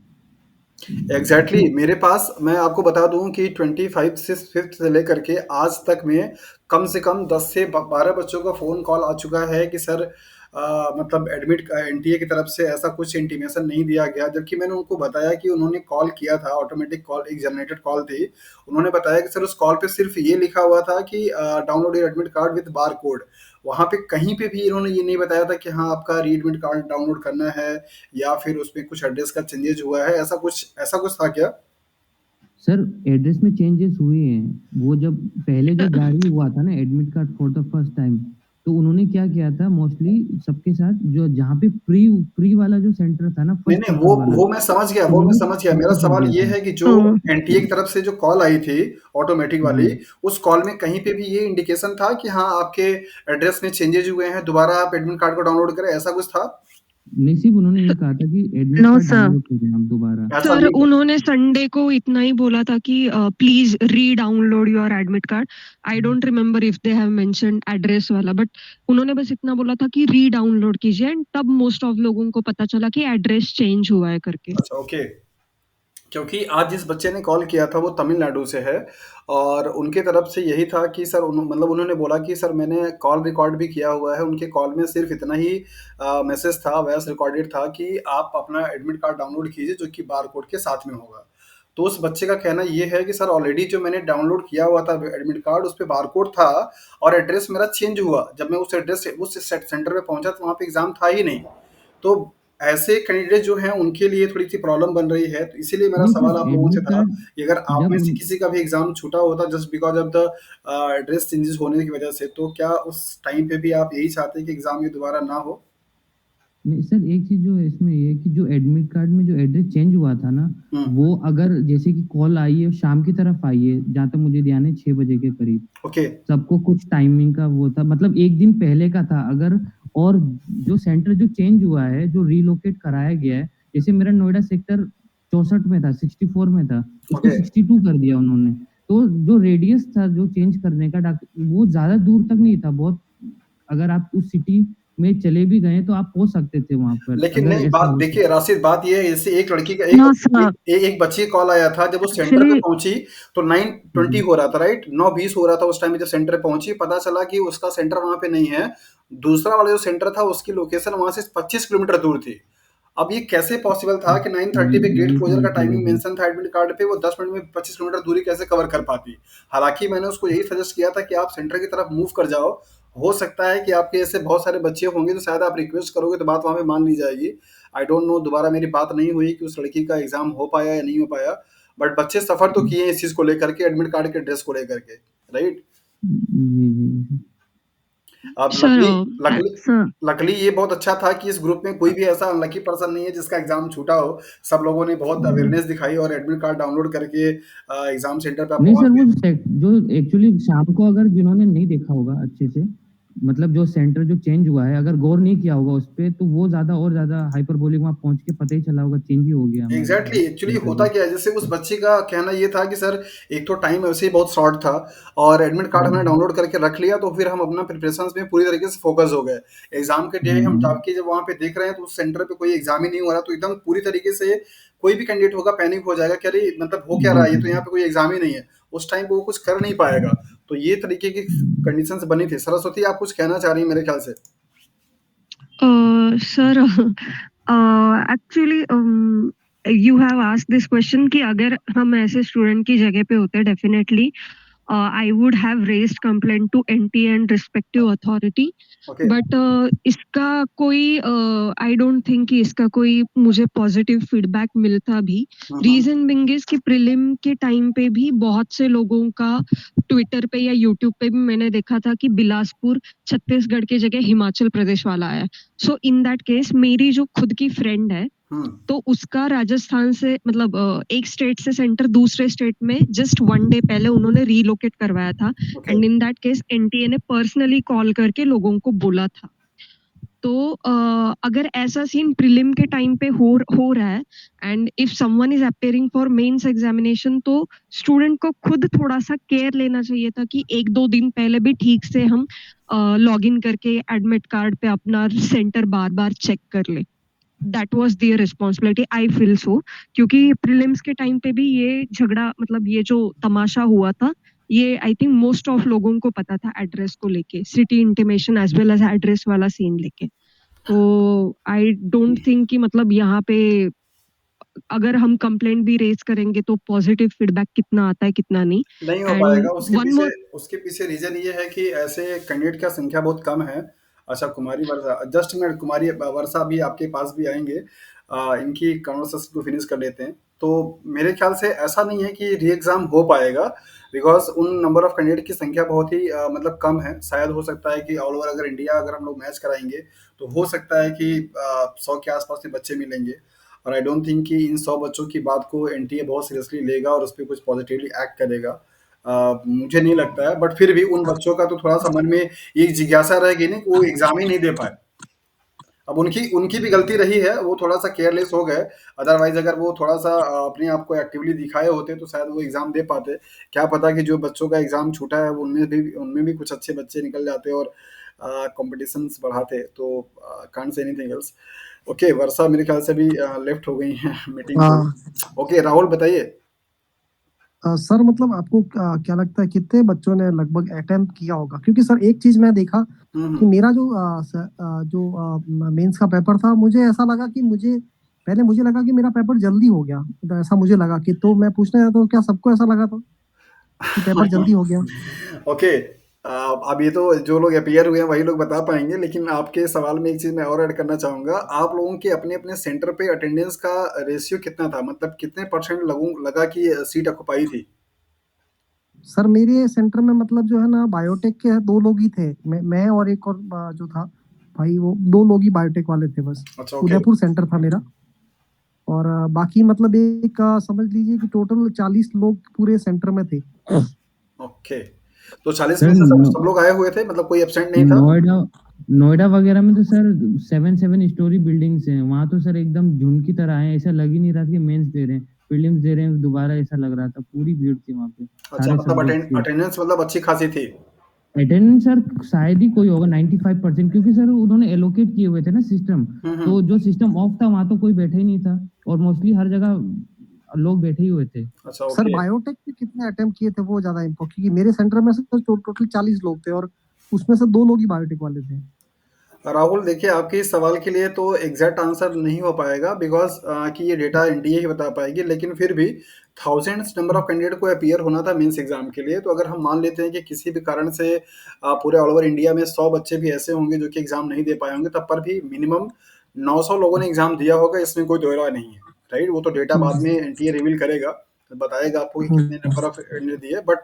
एग्जैक्टली तो मेरे पास मैं आपको बता दूं कि 25 से 5th से लेकर के आज तक में कम से कम 10 से 12 बच्चों का फ़ोन कॉल आ चुका है कि सर मतलब एडमिट एनटीए की तरफ से ऐसा कुछ इंटीमेशन नहीं दिया गया, जबकि मैंने उनको बताया कि उन्होंने कॉल किया था, ऑटोमेटिक कॉल, एक जनरेटेड कॉल थी। उन्होंने बताया कि सर उस कॉल पे सिर्फ ये लिखा हुआ था कि download your admit card with bar code. वहाँ पे कहीं पे भी इन्होंने ये नहीं बताया था कि हाँ आपका री एडमिट कार्ड डाउनलोड करना है या फिर उसमें कुछ एड्रेस का चेंजेज हुआ है, ऐसा कुछ था क्या? सर एड्रेस में चेंजेस हुए हैं। वो जब पहले जो जारी हुआ था ना admit card for the first time, तो उन्होंने क्या किया था मोस्टली सबके साथ, जो जहाँ पे प्री प्री वाला जो सेंटर था ना नहीं, फर्स्ट नहीं, पेपर वो वाला, वो मैं समझ गया, वो मैं उन्होंने समझ गया। मेरा सबको कर सवाल दिया ये था। है कि जो हाँ। एनटीए की तरफ से जो कॉल आई थी, ऑटोमेटिक वाली, जी। उस कॉल में कहीं पे भी ये इंडिकेशन था कि हाँ, आपके एड्रेस में चेंजेज हुए हैं, दोबारा आप एडमिट कार्ड को डाउनलोड करें, ऐसा कुछ था? नहीं, सिर्फ उन्होंने ये कहा था कि admit no card sir. Download करें आप दोबारा। ऐसा सर नहीं था? उन्होंने संडे को इतना ही बोला था कि प्लीज री download your admit card. I don't remember if they have mentioned address वाला, बट उन्होंने बस इतना बोला था कि री डाउनलोड कीजिए, एंड तब मोस्ट ऑफ लोगों को पता चला कि एड्रेस चेंज हुआ है करके। अच्छा, ओके। क्योंकि आज जिस बच्चे ने कॉल किया था वो तमिलनाडु से है और उनके तरफ से यही था कि सर मतलब उन्होंने बोला कि सर मैंने कॉल रिकॉर्ड भी किया हुआ है, उनके कॉल में सिर्फ इतना ही मैसेज था, वॉइस रिकॉर्डेड था कि आप अपना एडमिट कार्ड डाउनलोड कीजिए जो कि बार कोड के साथ में होगा। तो उस बच्चे का कहना ये है कि सर ऑलरेडी जो मैंने डाउनलोड किया हुआ था एडमिट कार्ड उस पे बार कोड था और एड्रेस मेरा चेंज हुआ, जब मैं उस एड्रेस उस सेंटर पे पहुंचा तो वहाँ पे एग्जाम था ही नहीं। तो ऐसे कैंडिडेट जो हैं उनके लिए थोड़ी-सी प्रॉब्लम बन रही है, तो इसीलिए मेरा नहीं सवाल सर, आप लोगों से एडमिट था कार्ड कि अगर आप में जब से उन किसी का भी एग्ज़ाम छूटा होता just because of the address changes होने की वजह से, तो क्या उस टाइम पे भी आप यही चाहते कि एग्ज़ाम ये दोबारा ना हो? नहीं सर, एक चीज़ जो है इसमें ये है कि जो एडमिट कार्ड में जो एड्रेस चेंज हुआ था ना, हुँ, वो अगर जैसे कि कॉल आई है शाम की तरफ आई है, जहाँ तक मुझे ध्यान है 6 बजे के करीब। ओके, सबको कुछ टाइमिंग का वो था, मतलब 1 दिन पहले का था अगर, और जो सेंटर जो चेंज हुआ है, जो रिलोकेट कराया गया है, जैसे मेरा नोएडा सेक्टर 64 में था, 64 में था, उसको ओके। 62 कर दिया उन्होंने। तो जो रेडियस था जो चेंज करने का वो ज़्यादा दूर तक नहीं था, बहुत, अगर आप उस सिटी में चले भी गए तो आप पहुँच सकते थे वहाँ पर, लेकिन अगर नहीं, ऐसा बात होता। देखिए राशिद, बात ये है जैसे एक लड़की का नो सर, एक बच्ची का कॉल आया था जब वो सेंटर पे एक्चुअली पहुंची तो 9:20 जी, हो रहा था, राइट? 9:20 हो रहा था उस टाइम पे जब सेंटर पे पहुंची, पता चला कि उसका सेंटर वहां पे नहीं है। दूसरा वाला जो सेंटर था उसकी लोकेशन वहां से 25 किलोमीटर दूर थी। अब ये कैसे पॉसिबल था कि 9:30 पे गेट ये क्लोजर का समझ लीजिए टाइमिंग सर। मेंशन था एडमिट कार्ड पे, वो 10 मिनट में 25 किलोमीटर दूरी कैसे कवर कर पाती? हालांकि मैंने उसको यही सजेस्ट किया था कि आप सेंटर की तरफ मूव कर जाओ, हो सकता है कि आपके ऐसे बहुत सारे बच्चे होंगे तो शायद आप रिक्वेस्ट करोगे तो बात वहाँ पे मान ली जाएगी। आई डोंट नो, दोबारा मेरी बात नहीं हुई कि उस लड़की का एग्ज़ाम हो पाया या नहीं हो पाया, बट बच्चे सफ़र तो किए हैं इस चीज़ को लेकर के, एडमिट कार्ड के एड्रेस को लेकर के, राइट? जी, जी, जी। अब Sir, luckily luckily sir, luckily ये बहुत अच्छा था कि इस ग्रुप में कोई भी ऐसा अनलकी पर्सन नहीं है जिसका एग्ज़ाम छूटा हो। सब लोगों ने बहुत अवेयरनेस दिखाई और एडमिट कार्ड डाउनलोड करके एग्ज़ाम सेंटर पे आप नहीं पहुँच सर, वो गए। जो एक्चुअली शाम को अगर जिन्होंने नहीं देखा होगा अच्छे से, मतलब जो सेंटर जो चेंज हुआ है, अगर गौर नहीं किया होगा उस पे, तो वो ज़्यादा और ज़्यादा हाइपरबोलिक वहाँ पहुँच के पता ही चला होगा चेंज ही हो गया हमारा एग्जैक्टली एक्चुअली सेंटर होता भी। क्या है, जैसे उस बच्चे का कहना ये था कि सर एक तो टाइम वैसे ही बहुत शॉर्ट था और एडमिट कार्ड हमने हुँ, डाउनलोड करके रख लिया, तो फिर हम अपना प्रिपरेशन में पूरी तरीके से फोकस हो गए। एग्जाम के डे हम हुँ, जाके जब वहाँ पे देख रहे हैं तो उस सेंटर पे कोई एग्जाम ही नहीं हो रहा, तो एकदम पूरी तरीके से कोई भी कैंडिडेट होगा पैनिक हो जाएगा कि अरे मतलब हो क्या रहा है, ये बिल्कुल तो यहाँ सर। पे कोई एग्जाम ही नहीं है। उस टाइम पे वो कुछ कर नहीं पाएगा। तो ये तरीके की कंडीशन बनी थी। सरस्वती आप कुछ कहना चाह रही हैं मेरे ख्याल से। sir, actually, you have asked this question कि अगर हम ऐसे स्टूडेंट की जगह पे होते definitely I would have raised complaint to NT and respective authority. Okay. But इसका कोई आई डोंट थिंक कि इसका कोई मुझे पॉजिटिव फीडबैक मिलता भी। रीजन बिंग इज कि प्रीलिम के टाइम पे भी बहुत से लोगों का ट्विटर पे या यूट्यूब पे भी मैंने देखा था कि बिलासपुर छत्तीसगढ़ की जगह हिमाचल प्रदेश वाला है। सो इन दैट केस मेरी जो खुद की फ्रेंड है तो उसका राजस्थान से मतलब एक स्टेट से सेंटर दूसरे स्टेट में जस्ट 1 डे पहले उन्होंने रीलोकेट करवाया था okay. And in that case NTA ने पर्सनली कॉल करके लोगों को बोला था। तो अगर ऐसा सीन प्रीलिम के टाइम पे हो रहा है and if someone is appearing for mains examination तो स्टूडेंट को खुद थोड़ा सा केयर लेना चाहिए था कि 1-2 दिन पहले भी ठीक से हम लॉग इन करके एडमिट कार्ड पे अपना सेंटर बार-बार चेक कर ले। That was there responsibility I feel so क्योंकि प्रीलिम्स के टाइम पे भी ये झगड़ा मतलब ये जो तमाशा हुआ था ये आई थिंक मोस्ट ऑफ लोगों को पता था एड्रेस को लेके city intimation as well as address वाला सीन लेके। तो आई डोंट थिंक कि मतलब यहाँ पे अगर हम कंप्लेंट भी रेज करेंगे तो पॉजिटिव फीडबैक कितना आता है कितना नहीं। नहीं हो एंड पाएगा। उसके वन पीछे मोर उसके पीछे रीज़न ये है कि ऐसे कैंडिडेट का संख्या बहुत कम है। अच्छा, कुमारी वर्षा, जस्ट मिनट, कुमारी वर्षा भी आपके पास भी आएँगे। इनकी कन्वर्सेशन को फिनिश कर लेते हैं। तो मेरे ख्याल से ऐसा नहीं है कि री-एग्ज़ाम हो पाएगा, बिकॉज़ उन नंबर ऑफ कैंडिडेट की संख्या बहुत ही मतलब कम है। शायद हो सकता है कि ऑल ओवर अगर इंडिया अगर हम लोग मैच कराएँगे, तो हो सकता है कि 100 के आस-पास में बच्चे मिलेंगे। और आई डोंट थिंक कि इन 100 बच्चों की बात को एनटीए बहुत सीरियसली लेगा और उस पे कुछ पॉजिटिवली एक्ट करेगा। मुझे नहीं लगता है, बट फिर भी उन बच्चों का तो थोड़ा-सा मन में एक जिज्ञासा रहेगी ना कि वो एग्ज़ाम ही नहीं दे पाए। अब उनकी उनकी भी गलती रही है, वो थोड़ा-सा केयरलेस हो गए, अदरवाइज़ अगर वो थोड़ा-सा अपने आप को एक्टिवली दिखाए होते तो शायद वो एग्ज़ाम दे पाते। क्या पता कि जो बच्चों का एग्ज़ाम छूटा है, वो उनमें भी कुछ अच्छे बच्चे निकल जाते और कॉम्पिटिशन्स बढ़ाते। तो can't say anything else. Okay, वर्षा मेरे ख्याल से अभी लेफ्ट हो गई हैं मीटिंग से। ओके, राहुल बताइए। सर मतलब आपको क्या लगता है कितने बच्चों ने लगभग अटेम्प्ट किया होगा? क्योंकि सर एक चीज़ मैं देखा हुँ, कि हुँ। मेरा मेंस का पेपर था, मुझे ऐसा लगा कि मुझे लगा कि मेरा पेपर जल्दी हो गया। तो ऐसा मुझे लगा कि तो मैं पूछना चाहता हूँ क्या सबको ऐसा लगा था कि पेपर जल्दी हो गया? ओके, अब ये तो जो लोग अपीयर हुए हैं वही लोग बता पाएँगे, लेकिन आपके सवाल में एक चीज़ मैं और ऐड करना चाहूँगा। आप लोगों के अपने-अपने सेंटर पे अटेंडेंस का रेशियो कितना था? मतलब कितने परसेंट लोगों लगा कि सीट ऑक्यूपाई थी? सर मेरे सेंटर में मतलब जो है ना बायोटेक के 2 लोग ही थे। मैं और एक और जो था भाई वो 2 लोग ही बायोटेक वाले थे बस। अच्छा, ओके। उदयपुर सेंटर था मेरा और बाकी मतलब एक समझ लीजिए कि टोटल 40 लोग पूरे सेंटर में थे। ओके। तो 40 में सर से सब नो सब लोग आए हुए थे? मतलब कोई एब्सेंट नहीं था? नोएडा नोएडा वगैरह में तो सर 7-7 स्टोरी बिल्डिंग्स हैं। वहाँ तो सर एकदम झुंड की तरह आए हैं। ऐसा लग ही नहीं रहा था कि मेंस दे रहे हैं, प्रीलिम्स दे रहे हैं दोबारा ऐसा लग रहा था। पूरी भीड़ थी वहाँ पे, अच्छा, सारे मतलब सब्जेक्ट्स की। अटेंडेंस मतलब अच्छी खासी थी। अटेंडेंस सर शायद ही कोई होगा 95% क्योंकि सर उन्होंने एलोकेट किए हुए थे ना सिस्टम। हुँ, हुँ। तो जो सिस्टम ऑफ था वहाँ तो कोई बैठा ही नहीं था और मोस्टली हर जगह लोग बैठे ही हुए थे। अच्छा, सर ओके। बायोटेक में कितने अटेम्प्ट किए थे वो ज़्यादा इम्पोर्टेंट क्योंकि मेरे सेंटर में से टोटल 40 लोग थे और उसमें से 2 लोग ही बायोटेक वाले थे। राहुल देखिए, आपके इस सवाल के लिए तो एग्जैक्ट आंसर नहीं हो पाएगा, बिकॉज़ कि ये डेटा एनटीए ही बता पाएगी, लेकिन फिर भी थाउजेंड्स नंबर ऑफ कैंडिडेट को अपीयर होना था मेंस एग्जाम के लिए। तो अगर हम मान लेते हैं कि किसी भी कारण से पूरे ऑल ओवर इंडिया में 100 बच्चे भी ऐसे होंगे जो कि एग्जाम नहीं दे पाए होंगे, तब पर भी मिनिमम 900 लोगों ने एग्जाम दिया होगा, इसमें कोई दो राय नहीं है, राइट? वो तो डेटा बाद में एनटीए रिवील करेगा। बताएगा आपको कि कितने नंबर ऑफ ने दिए, बट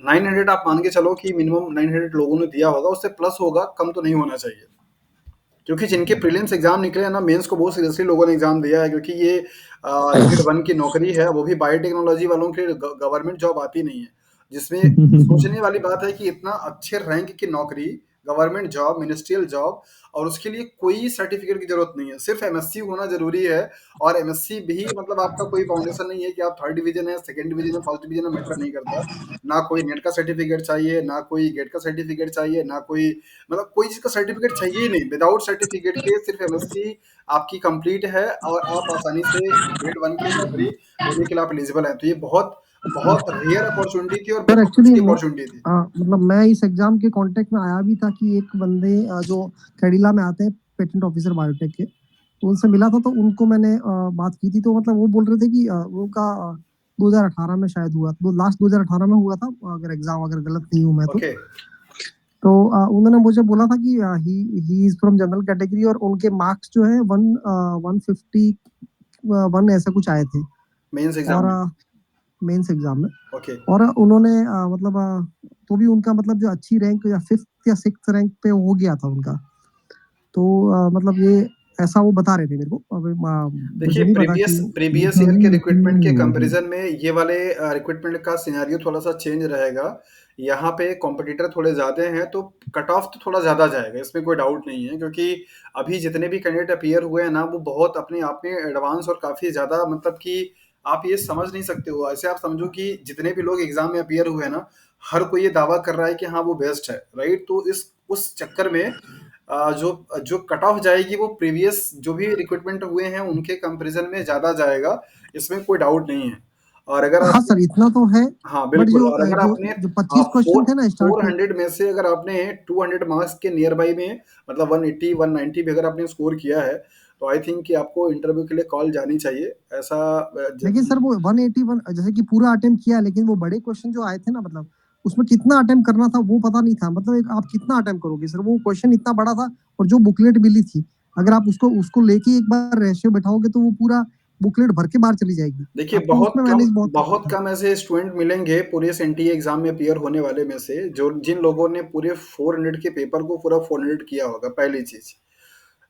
900 आप मान के चलो कि मिनिमम 900 लोगों ने दिया होगा, उससे प्लस होगा, कम तो नहीं होना चाहिए। क्योंकि जिनके प्रीलिम्स एग्जाम निकले हैं ना, मेंस को बहुत सीरियसली लोगों ने एग्जाम दिया है, क्योंकि ये ग्रेड 1 की नौकरी है, वो भी बायोटेक्नोलॉजी वालों के गवर्नमेंट जॉब आती नहीं है, जिसमें सोचने वाली बात है कि इतना अच्छे रैंक की नौकरी, गवर्नमेंट जॉब, मिनिस्ट्रियल जॉब, और उसके लिए कोई सर्टिफिकेट की जरूरत नहीं है, सिर्फ एमएससी होना जरूरी है। और एमएससी भी मतलब आपका कोई फाउंडेशन नहीं है कि आप 3rd डिवीजन है, 2nd डिवीजन है, 1st डिवीजन है, मैटर नहीं करता। ना कोई नेट का सर्टिफिकेट चाहिए, ना कोई गेट का सर्टिफिकेट चाहिए, ना कोई मतलब कोई चीज का सर्टिफिकेट चाहिए ही नहीं। विदाउट सर्टिफिकेट के सिर्फ एमएससी आपकी कंप्लीट है और आप आसानी से ग्रेड 1 की नौकरी लेने के लिए आप एलिजिबल हैं। तो ये बहुत बहुत रेयर अपॉर्चुनिटी थी और सर बहुत एक्चुअली अच्छी अपॉर्चुनिटी थी। मतलब मैं इस एग्जाम के कांटेक्ट में आया भी था कि एक बंदे जो कैडिला में आते हैं पेटेंट ऑफिसर बायोटेक के, तो उनसे मिला था, तो उनको मैंने बात की थी, तो मतलब वो बोल रहे थे कि वो का 2018 में शायद हुआ, तो लास्ट 2018 में हुआ था, अगर एग्जाम अगर गलत नहीं हूँ मैं तो। ओके तो उन्होंने मुझे बोला था कि he is from general category, और उनके मार्क्स जो है 151 ऐसा कुछ आए थे मेंस एग्जाम और में। मेंस एग्जाम में। ओके और उन्होंने मतलब तो भी उनका मतलब जो अच्छी रैंक या 5th या 6th रैंक पे हो गया था उनका। तो मतलब ये ऐसा वो बता रहे थे मेरे को। अभी मुझे देखिए, नहीं पता प्रीवियस कि प्रीवियस ईयर के रिक्रूटमेंट के कंपैरिजन में ये वाले रिक्रूटमेंट का सिनेरियो थोड़ा सा चेंज रहेगा। यहाँ पे कॉम्पिटिटर थोड़े ज़्यादा हैं, तो कट ऑफ तो थोड़ा ज़्यादा जाएगा, इसमें कोई डाउट नहीं है, क्योंकि अभी जितने भी कैंडिडेट अपीयर हुए हैं ना, वो बहुत अपने आप में एडवांस और काफ़ी ज़्यादा, मतलब कि आप ये समझ नहीं सकते हो। ऐसे आप समझो कि जितने भी लोग एग्जाम में अपीयर हुए हैं ना, हर कोई ये दावा कर रहा है कि हाँ वो बेस्ट है, राइट। तो इस उस चक्कर में जो जो कट ऑफ जाएगी वो प्रीवियस जो भी रिक्रूटमेंट हुए हैं उनके कंपैरिजन में ज़्यादा जाएगा, इसमें कोई डाउट नहीं है। और अगर हाँ आपने सर इतना तो है। हाँ बट बिल्कुल, जो और अगर जो आपने जो 25 फोर क्वेश्चन थे ना स्टार्ट में। 400 में से अगर आपने 200 मार्क्स के नियर बाई में, मतलब 180 190 भी अगर आपने स्कोर किया है, तो आई थिंक कि आपको इंटरव्यू के लिए कॉल जानी चाहिए। ऐसा लेकिन सर वो 181 जैसे कि पूरा अटेम्प्ट किया, लेकिन वो बड़े क्वेश्चन जो आए थे ना, मतलब उसमें कितना अटेम्प्ट करना था वो पता नहीं था। मतलब आप कितना अटेम्प्ट करोगे सर, वो क्वेश्चन इतना बड़ा था, और जो बुकलेट मिली थी, अगर आप उसको उसको लेके एक बार रेशियो बैठाओगे तो वो पूरा बुकलेट भर के बाहर चली जाएगी। देखिए, आपको उसमें मैनेज बहुत करना बहुत था। कम ऐसे स्टूडेंट मिलेंगे पूरे एनटीए एग्जाम में अपीयर होने वाले में से, जो जिन लोगों ने पूरे 400 के पेपर को पूरा 400 किया होगा। पहली चीज,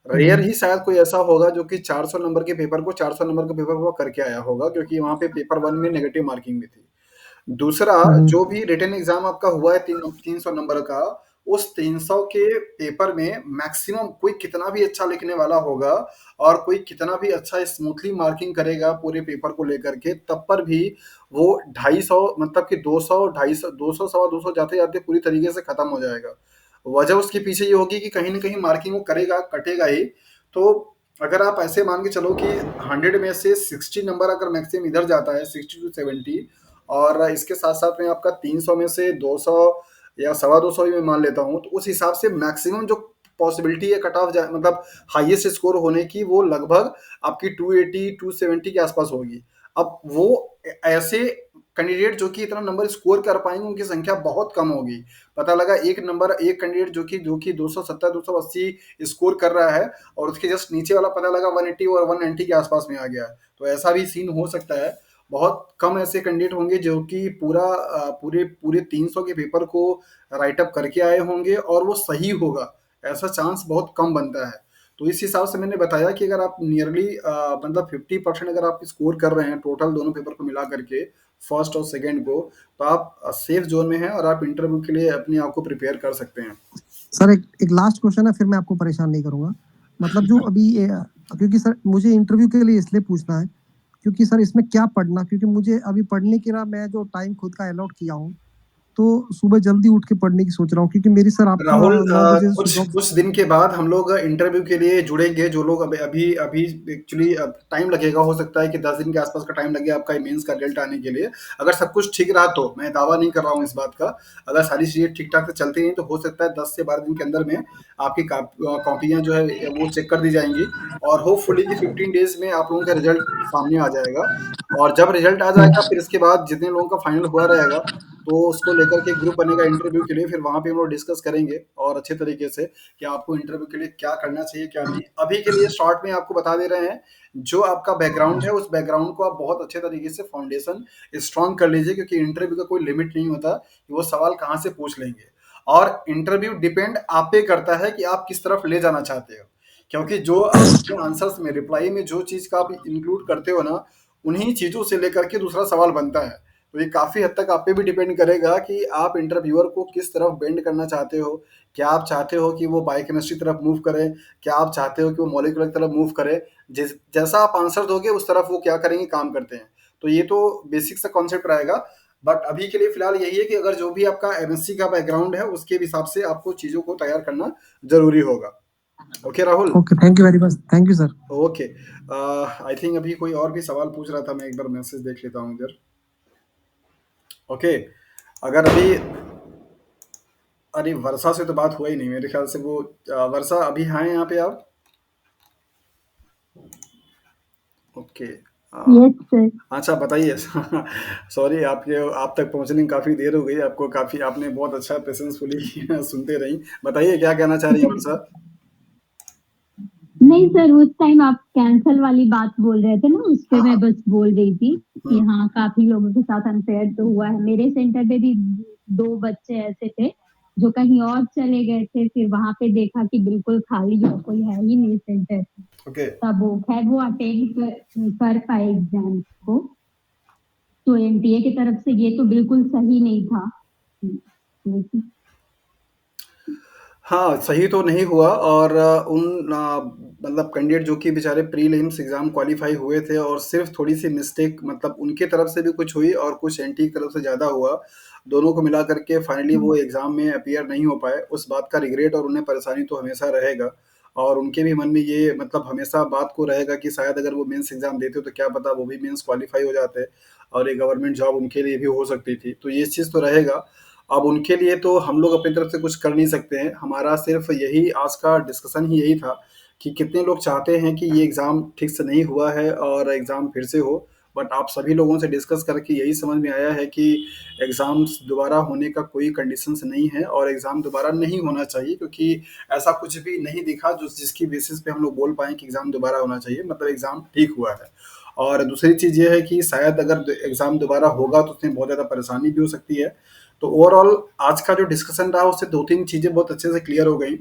रेयर ही शायद कोई ऐसा होगा जो कि 400 नंबर के पेपर को 400 नंबर का पेपर को करके आया होगा, क्योंकि वहां पे पेपर 1 में नेगेटिव मार्किंग भी थी। दूसरा, जो भी रिटन एग्जाम आपका हुआ है 300 नंबर का, उस 300 के पेपर में मैक्सिमम कोई कितना भी अच्छा लिखने वाला होगा और कोई कितना भी अच्छा स्मूथली मार्किंग करेगा पूरे पेपर को लेकर के, तब पर भी वो 250, मतलब कि 200 250 200 सवा 200 जाते जाते पूरी तरीके से खत्म हो जाएगा। वजह उसके पीछे ये होगी कि कहीं ना कहीं मार्किंग वो करेगा, कटेगा ही। तो अगर आप ऐसे मान के चलो कि 100 में से 60 नंबर अगर मैक्सिमम इधर जाता है, 60 to 70, और इसके साथ साथ में आपका 300 में से 200 या सवा 200 भी मैं मान लेता हूँ, तो उस हिसाब से मैक्सिमम जो पॉसिबिलिटी है कट ऑफ जाए, मतलब हाईएस्ट स्कोर होने की, वो लगभग आपकी 280 270 के आसपास होगी। अब वो ऐसे कैंडिडेट जो कि इतना नंबर स्कोर कर पाएंगे उनकी संख्या बहुत कम होगी। पता लगा एक कैंडिडेट जो कि 270 280 स्कोर कर रहा है, और उसके जस्ट नीचे वाला पता लगा 180 और 190 के आसपास में आ गया है। तो ऐसा भी सीन हो सकता है। बहुत कम ऐसे कैंडिडेट होंगे जो कि पूरे पूरे 300 के पेपर को राइट अप करके आए होंगे और वो सही होगा, ऐसा चांस बहुत कम बनता है। तो इस हिसाब से मैंने बताया कि अगर आप नियरली मतलब 50% अगर आप स्कोर कर रहे हैं टोटल दोनों पेपर को मिला करके, फर्स्ट और सेकेंड को, तो आप सेफ जोन में हैं और आप इंटरव्यू के लिए अपने आप को प्रिपेयर कर सकते हैं। सर एक लास्ट क्वेश्चन है, फिर मैं आपको परेशान नहीं करूंगा। मतलब जो अभी क्योंकि सर मुझे इंटरव्यू के लिए इसलिए पूछना है, क्योंकि सर इसमें क्या पढ़ना, क्योंकि मुझे अभी पढ़ने के लिए मैं जो टाइम खुद का अलॉट किया हूँ, तो सुबह जल्दी उठ के पढ़ने की सोच रहा हूँ, क्योंकि मेरी सर आपका राहुल, 9 बजे कुछ जॉब। कुछ दिन के बाद हम लोग इंटरव्यू के लिए जुड़ेंगे। जो लोग अभी अभी अभी एक्चुअली टाइम लगेगा, हो सकता है कि 10 दिन के आसपास का टाइम लगे आपका मेंस का रिजल्ट आने के लिए। अगर सब कुछ ठीक रहा, तो मैं दावा नहीं कर रहा हूँ इस बात का, अगर सारी चीज़ें ठीक ठाक से चलती रही तो हो सकता है 10 से 12 दिन के अंदर में आपकी कॉपियाँ जो है वो चेक कर दी जाएंगी, और होपफुली कि 15 डेज में आप लोगों का रिजल्ट सामने आ जाएगा। और जब रिजल्ट आ जाएगा, फिर इसके बाद जितने लोगों का फाइनल हुआ रहेगा, तो उसको लेकर के ग्रुप बनेगा इंटरव्यू के लिए, फिर वहाँ पे हम लोग डिस्कस करेंगे और अच्छे तरीके से कि आपको इंटरव्यू के लिए क्या करना चाहिए, क्या नहीं। अभी के लिए शॉर्ट में आपको बता दे रहे हैं, जो आपका बैकग्राउंड है, उस बैकग्राउंड को आप बहुत अच्छे तरीके से फाउंडेशन स्ट्रॉन्ग कर लीजिए, क्योंकि इंटरव्यू का कोई लिमिट नहीं होता कि वो सवाल कहाँ से पूछ लेंगे। और इंटरव्यू डिपेंड आप पे करता है कि आप किस तरफ ले जाना चाहते हो, क्योंकि जो आप अपने आंसर्स में, रिप्लाई में जो चीज़ का आप इंक्लूड करते हो ना, उन्हीं चीज़ों से लेकर के दूसरा सवाल बनता है। तो ये काफ़ी हद तक आप पे भी डिपेंड करेगा कि आप इंटरव्यूअर को किस तरफ बेंड करना चाहते हो। क्या आप चाहते हो कि वो बायोकेमिस्ट्री तरफ मूव करे? क्या आप चाहते हो कि वो मॉलिक्यूलर तरफ मूव करे? जैसा आप आंसर दोगे उस तरफ वो क्या करेंगे, काम करते हैं। तो ये तो बेसिक सा कॉन्सेप्ट रहेगा। बट अभी के लिए फिलहाल यही है कि अगर जो भी आपका एमएससी का बैकग्राउंड है, उसके हिसाब से आपको चीज़ों को तैयार करना ज़रूरी होगा। Okay Rahul? Okay, thank you very much, thank you sir. Okay, I think अभी कोई और भी सवाल पूछ रहा था, मैं एक बार मैसेज देख लेता हूँ इधर। ओके, अगर अभी, अरे वर्षा से तो बात हुआ ही नहीं मेरे ख्याल से। वो वर्षा अभी हैं यहाँ पे आप? Okay, yes sir. अच्छा बताइए। सॉरी, आपके आप तक पहुँचने में काफ़ी देर हो गई आपको, काफ़ी आपने बहुत अच्छा पेशेंसफुली सुनते रही। बताइए क्या कहना चाह रही हैं वर्षा? नहीं सर, उस टाइम आप कैंसल वाली बात बोल रहे थे ना, उस पे हाँ मैं हाँ। बस बोल रही थी कि हम्म, हाँ, काफी लोगों के साथ अनफेयर तो हुआ है। मेरे सेंटर पे भी 2 बच्चे ऐसे थे जो कहीं और चले गए थे, फिर वहां पे देखा कि बिल्कुल खाली है, कोई है ही नहीं सेंटर। ओके। तब वो खैर वो अटेंड कर पाए एग्जाम को। तो एमटीए की तरफ से ये तो बिल्कुल सही नहीं था। लेकिन हाँ, सही तो नहीं हुआ। और मतलब कैंडिडेट जो कि बेचारे प्रीलिम्स एग्ज़ाम क्वालीफाई हुए थे, और सिर्फ़ थोड़ी-सी मिस्टेक, मतलब उनके तरफ से भी कुछ हुई और कुछ एनटी की तरफ से ज़्यादा हुआ। दोनों को मिला कर के फाइनली वो एग्ज़ाम में अपीयर नहीं हो पाए। उस बात का रिग्रेट और उन्हें परेशानी तो हमेशा रहेगा, और उनके भी मन में ये मतलब हमेशा बात को रहेगा कि शायद अगर वो मेंस एग्ज़ाम देते तो क्या पता वो भी मेंस क्वालीफाई हो जाते और एक गवर्नमेंट जॉब उनके लिए भी हो सकती थी। तो ये चीज़ तो रहेगा। अब उनके लिए तो हम लोग अपनी तरफ से कुछ कर नहीं सकते हैं। हमारा सिर्फ़ यही आज का डिस्कशन ही यही था कि कितने लोग चाहते हैं कि ये एग्ज़ाम ठीक से नहीं हुआ है और एग्ज़ाम फिर से हो। बट आप सभी लोगों से डिस्कस करके यही समझ में आया है कि एग्ज़ाम्स दोबारा होने का कोई कंडीशंस नहीं है, और एग्ज़ाम दोबारा नहीं होना चाहिए, क्योंकि ऐसा कुछ भी नहीं दिखा जो जिसकी बेसिस पे हम लोग बोल पाएँ कि एग्ज़ाम दोबारा होना चाहिए, मतलब एग्ज़ाम ठीक हुआ है। और दूसरी चीज़ ये है कि शायद अगर एग्ज़ाम दोबारा होगा तो उसमें बहुत ज़्यादा परेशानी भी हो सकती है। तो ओवरऑल आज का जो डिस्कशन रहा उससे 2-3 चीज़ें बहुत अच्छे से क्लियर हो गई।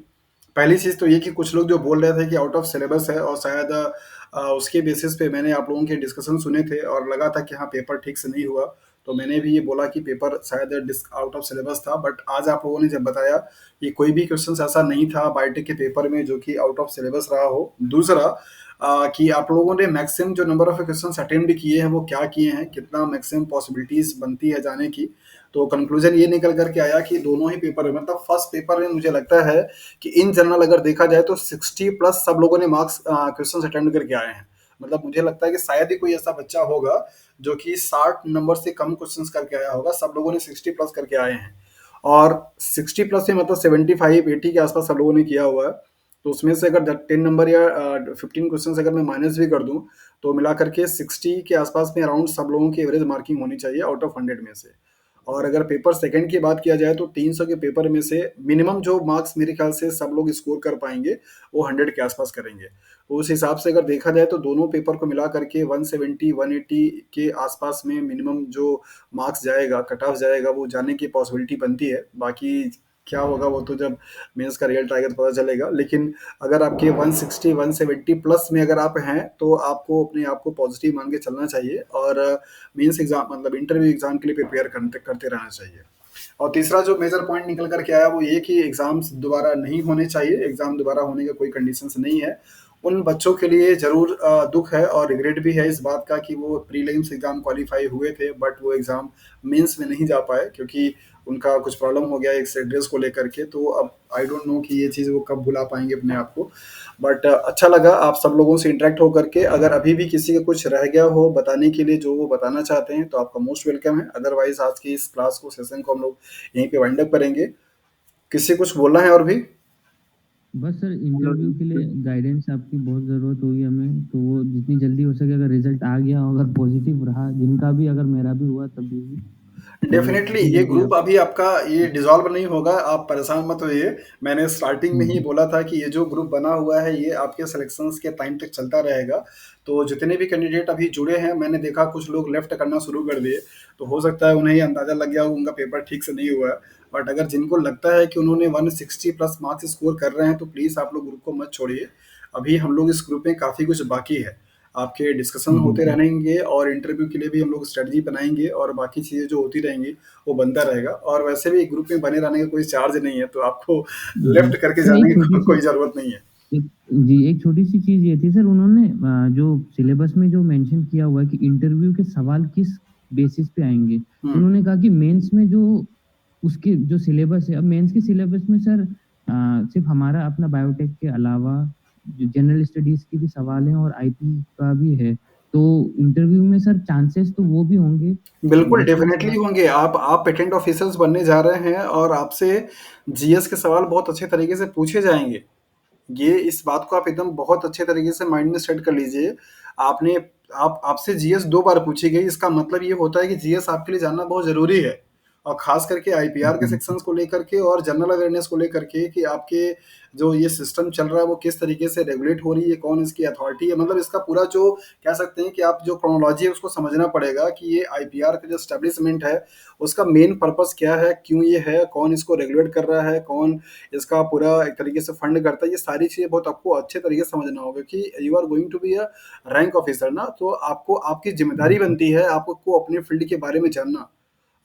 पहली चीज़ तो ये कि कुछ लोग जो बोल रहे थे कि आउट ऑफ सिलेबस है, और शायद उसके बेसिस पे मैंने आप लोगों के डिस्कशन सुने थे और लगा था कि हाँ, पेपर ठीक से नहीं हुआ। तो मैंने भी ये बोला कि पेपर शायद आउट ऑफ सिलेबस था। बट आज आप लोगों ने जब बताया कि कोई भी क्वेश्चन ऐसा नहीं था बायोटेक के पेपर में जो कि आउट ऑफ सिलेबस रहा हो। दूसरा, कि आप लोगों ने मैक्सिमम जो नंबर ऑफ क्वेश्चन अटेम्प्ट किए हैं वो क्या किए हैं, कितना मैक्सिमम पॉसिबिलिटीज बनती है जाने की। तो कंक्लूजन ये निकल करके आया कि दोनों ही पेपर में, मतलब फर्स्ट पेपर में मुझे लगता है कि इन जनरल अगर देखा जाए तो 60 प्लस सब लोगों ने मार्क्स क्वेश्चन अटेम्प्ट करके आए हैं। मतलब मुझे लगता है कि शायद ही कोई ऐसा बच्चा होगा जो कि 60 नंबर से कम क्वेश्चंस करके आया होगा। सब लोगों ने 60 प्लस करके आए हैं, और 60 प्लस में मतलब 75-80 के आसपास सब लोगों ने किया हुआ है। तो उसमें से अगर 10 नंबर या 15 क्वेश्चंस अगर मैं माइनस भी कर दूं, तो मिला करके 60 के आसपास में अराउंड सब लोगों की एवरेज मार्किंग होनी चाहिए आउट ऑफ 100 में से। और अगर पेपर सेकंड की बात किया जाए तो 300 के पेपर में से मिनिमम जो मार्क्स मेरे ख्याल से सब लोग स्कोर कर पाएंगे वो 100 के आसपास करेंगे। तो उस हिसाब से अगर देखा जाए तो दोनों पेपर को मिला करके 170-180 के आसपास में मिनिमम जो मार्क्स जाएगा, कट ऑफ जाएगा, वो जाने की पॉसिबिलिटी बनती है। बाकी क्या होगा वो तो जब मेंस का रिजल्ट आएगा तो पता चलेगा। लेकिन अगर आपके 160-170 प्लस में अगर आप हैं तो आपको अपने आप को पॉजिटिव मान के चलना चाहिए, और मेंस एग्जाम मतलब इंटरव्यू एग्जाम के लिए प्रिपेयर करते करते रहना चाहिए। और तीसरा जो मेजर पॉइंट निकल कर के आया वो ये कि एग्जाम्स दोबारा नहीं होने चाहिए। एग्जाम दोबारा होने का कोई कंडीशंस नहीं है। उन बच्चों के लिए ज़रूर दुख है और रिग्रेट भी है इस बात का कि वो प्रीलिम्स एग्जाम क्वालिफाई हुए थे, बट वो एग्जाम मेंस में नहीं जा पाए क्योंकि उनका कुछ प्रॉब्लम हो गया एक एड्रेस को लेकर के। तो अब आई डोंट नो कि ये चीज़ वो कब भुला पाएंगे अपने आप को। बट अच्छा लगा आप सब लोगों से इंटरेक्ट हो करके। अगर अभी भी किसी का कुछ रह गया हो बताने के लिए जो वो बताना चाहते हैं तो आपका मोस्ट वेलकम है। अदरवाइज आज की इस क्लास को, सेशन को हम लोग यहीं पे वाइंड अप करेंगे। किसी कुछ बोलना है और भी? बस सर, इंटरव्यू के लिए गाइडेंस आपकी बहुत ज़रूरत होगी हमें, तो वो जितनी जल्दी हो सके, अगर रिजल्ट आ गया, अगर पॉजिटिव रहा जिनका भी, अगर मेरा भी हुआ तब भी। डेफिनेटली ठीक ये है जी ग्रुप आप अभी आपका ये डिसॉल्व नहीं होगा, आप परेशान मत होइए। मैंने स्टार्टिंग में ही बोला था कि ये जो ग्रुप बना हुआ है ये आपके सिलेक्शंस के टाइम तक चलता रहेगा। तो जितने भी कैंडिडेट अभी जुड़े हैं, मैंने देखा कुछ लोग लेफ्ट करना शुरू कर दिए, तो हो सकता है उन्हें ये अंदाज़ा लग गया हो उनका पेपर ठीक से नहीं हुआ है। बट अगर जिनको लगता है कि उन्होंने 160 प्लस मार्क्स स्कोर कर रहे हैं, तो प्लीज़ आप लोग ग्रुप को मत छोड़िए। अभी हम लोग इस ग्रुप में काफ़ी कुछ बाकी है। आपके डिस्कशन जी होते सर रहेंगे और इंटरव्यू के लिए भी हम लोग स्ट्रेटजी बनाएँगे और बाकी चीज़ें जो होती रहेंगी, वो बनता रहेगा। और वैसे भी ग्रुप में बने रहने का कोई चार्ज नहीं है, तो आपको जी लेफ्ट करके सर एक जाने की छोटी सी कोई ज़रूरत नहीं है। एक जी एक छोटी सी चीज़ ये थी सर उन्होंने जो सिलेबस में जो मेंशन किया हुआ है कि इंटरव्यू के सवाल किस बेसिस पे आएँगे। हुँ। उन्होंने कहा कि मेंस में जो उसके जो सिलेबस है अब मेंस के सिलेबस में सर सिर्फ़ हमारा अपना बायोटेक के अलावा जो जनरल स्टडीज़ के भी सवाल हैं और आईटी का भी है। तो इंटरव्यू में सर चांसेस तो वो भी होंगे बिल्कुल, बच्चों के डेफ़िनेटली सवाल होंगे। आप पेटेंट ऑफ़िसर्स बनने जा रहे हैं और आपसे जीएस के सवाल बहुत अच्छे तरीके से पूछे जाएँगे। ये इस बात को आप एकदम बहुत अच्छे तरीके से माइंड में सेट कर लीजिए। आपने आप आपसे जीएस 2 बार पूछी गई, इसका मतलब ये होता है कि जीएस आपके लिए जानना बहुत ज़रूरी है। और ख़ास करके आईपीआर के जी, सेक्शंस को लेकर के और जनरल अवेयरनेस को लेकर के कि आपके जो ये सिस्टम चल रहा है, वो किस तरीके से रेगुलेट हो रही है, कौन इसकी अथॉरिटी है, मतलब इसका पूरा जो कह सकते हैं कि आप जो क्रोनोलॉजी है, उसको समझना पड़ेगा कि ये आईपीआर का जो एस्टेब्लिशमेंट है, उसका मेन पर्पस क्या है, क्यों ये है, कौन इसको रेगुलेट कर रहा है, कौन इसका पूरा एक तरीके से फंड करता है। ये सारी चीज़ें बहुत आपको अच्छे तरीके से समझना होगा कि you are going to be a rank officer ना, तो आपको आपकी ज़िम्मेदारी जी, बनती है आपको अपने फील्ड के बारे में जानना।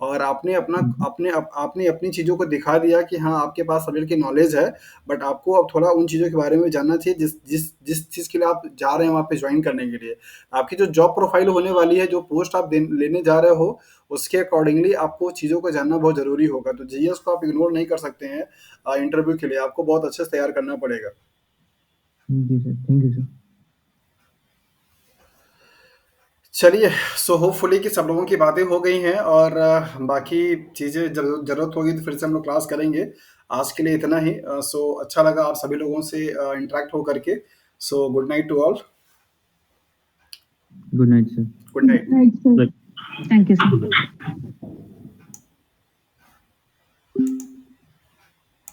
और आपने अपना जी, आपने अपनी चीज़ों को दिखा दिया कि हाँ, आपके पास सब्जेक्ट की नॉलेज है, बट आपको अब थोड़ा उन चीज़ों के बारे में जानना चाहिए जिस चीज़ के लिए आप जा रहे हैं वहाँ पे जॉइन करने के लिए। आपकी जो जॉब प्रोफाइल होने वाली है, जो पोस्ट आप लेने जा रहे हो, उसके अकॉर्डिंगली आपको चीज़ों को जानना बहुत ज़रूरी होगा। तो जीएस को आप इग्नोर नहीं कर सकते हैं इंटरव्यू के लिए, आपको बहुत अच्छे से तैयार करना पड़ेगा। जी सर, थैंक यू सर। चलिए, सो होपफुली कि सब लोगों की बातें हो गई हैं और बाकी चीज़ें ज़रूरत होगी तो फिर से हम लोग क्लास करेंगे। आज के लिए इतना ही। सो अच्छा लगा आप सभी लोगों से इंटरैक्ट हो करके। So good night to all. Good night sir. Good night. Right sir. Like, thank you sir.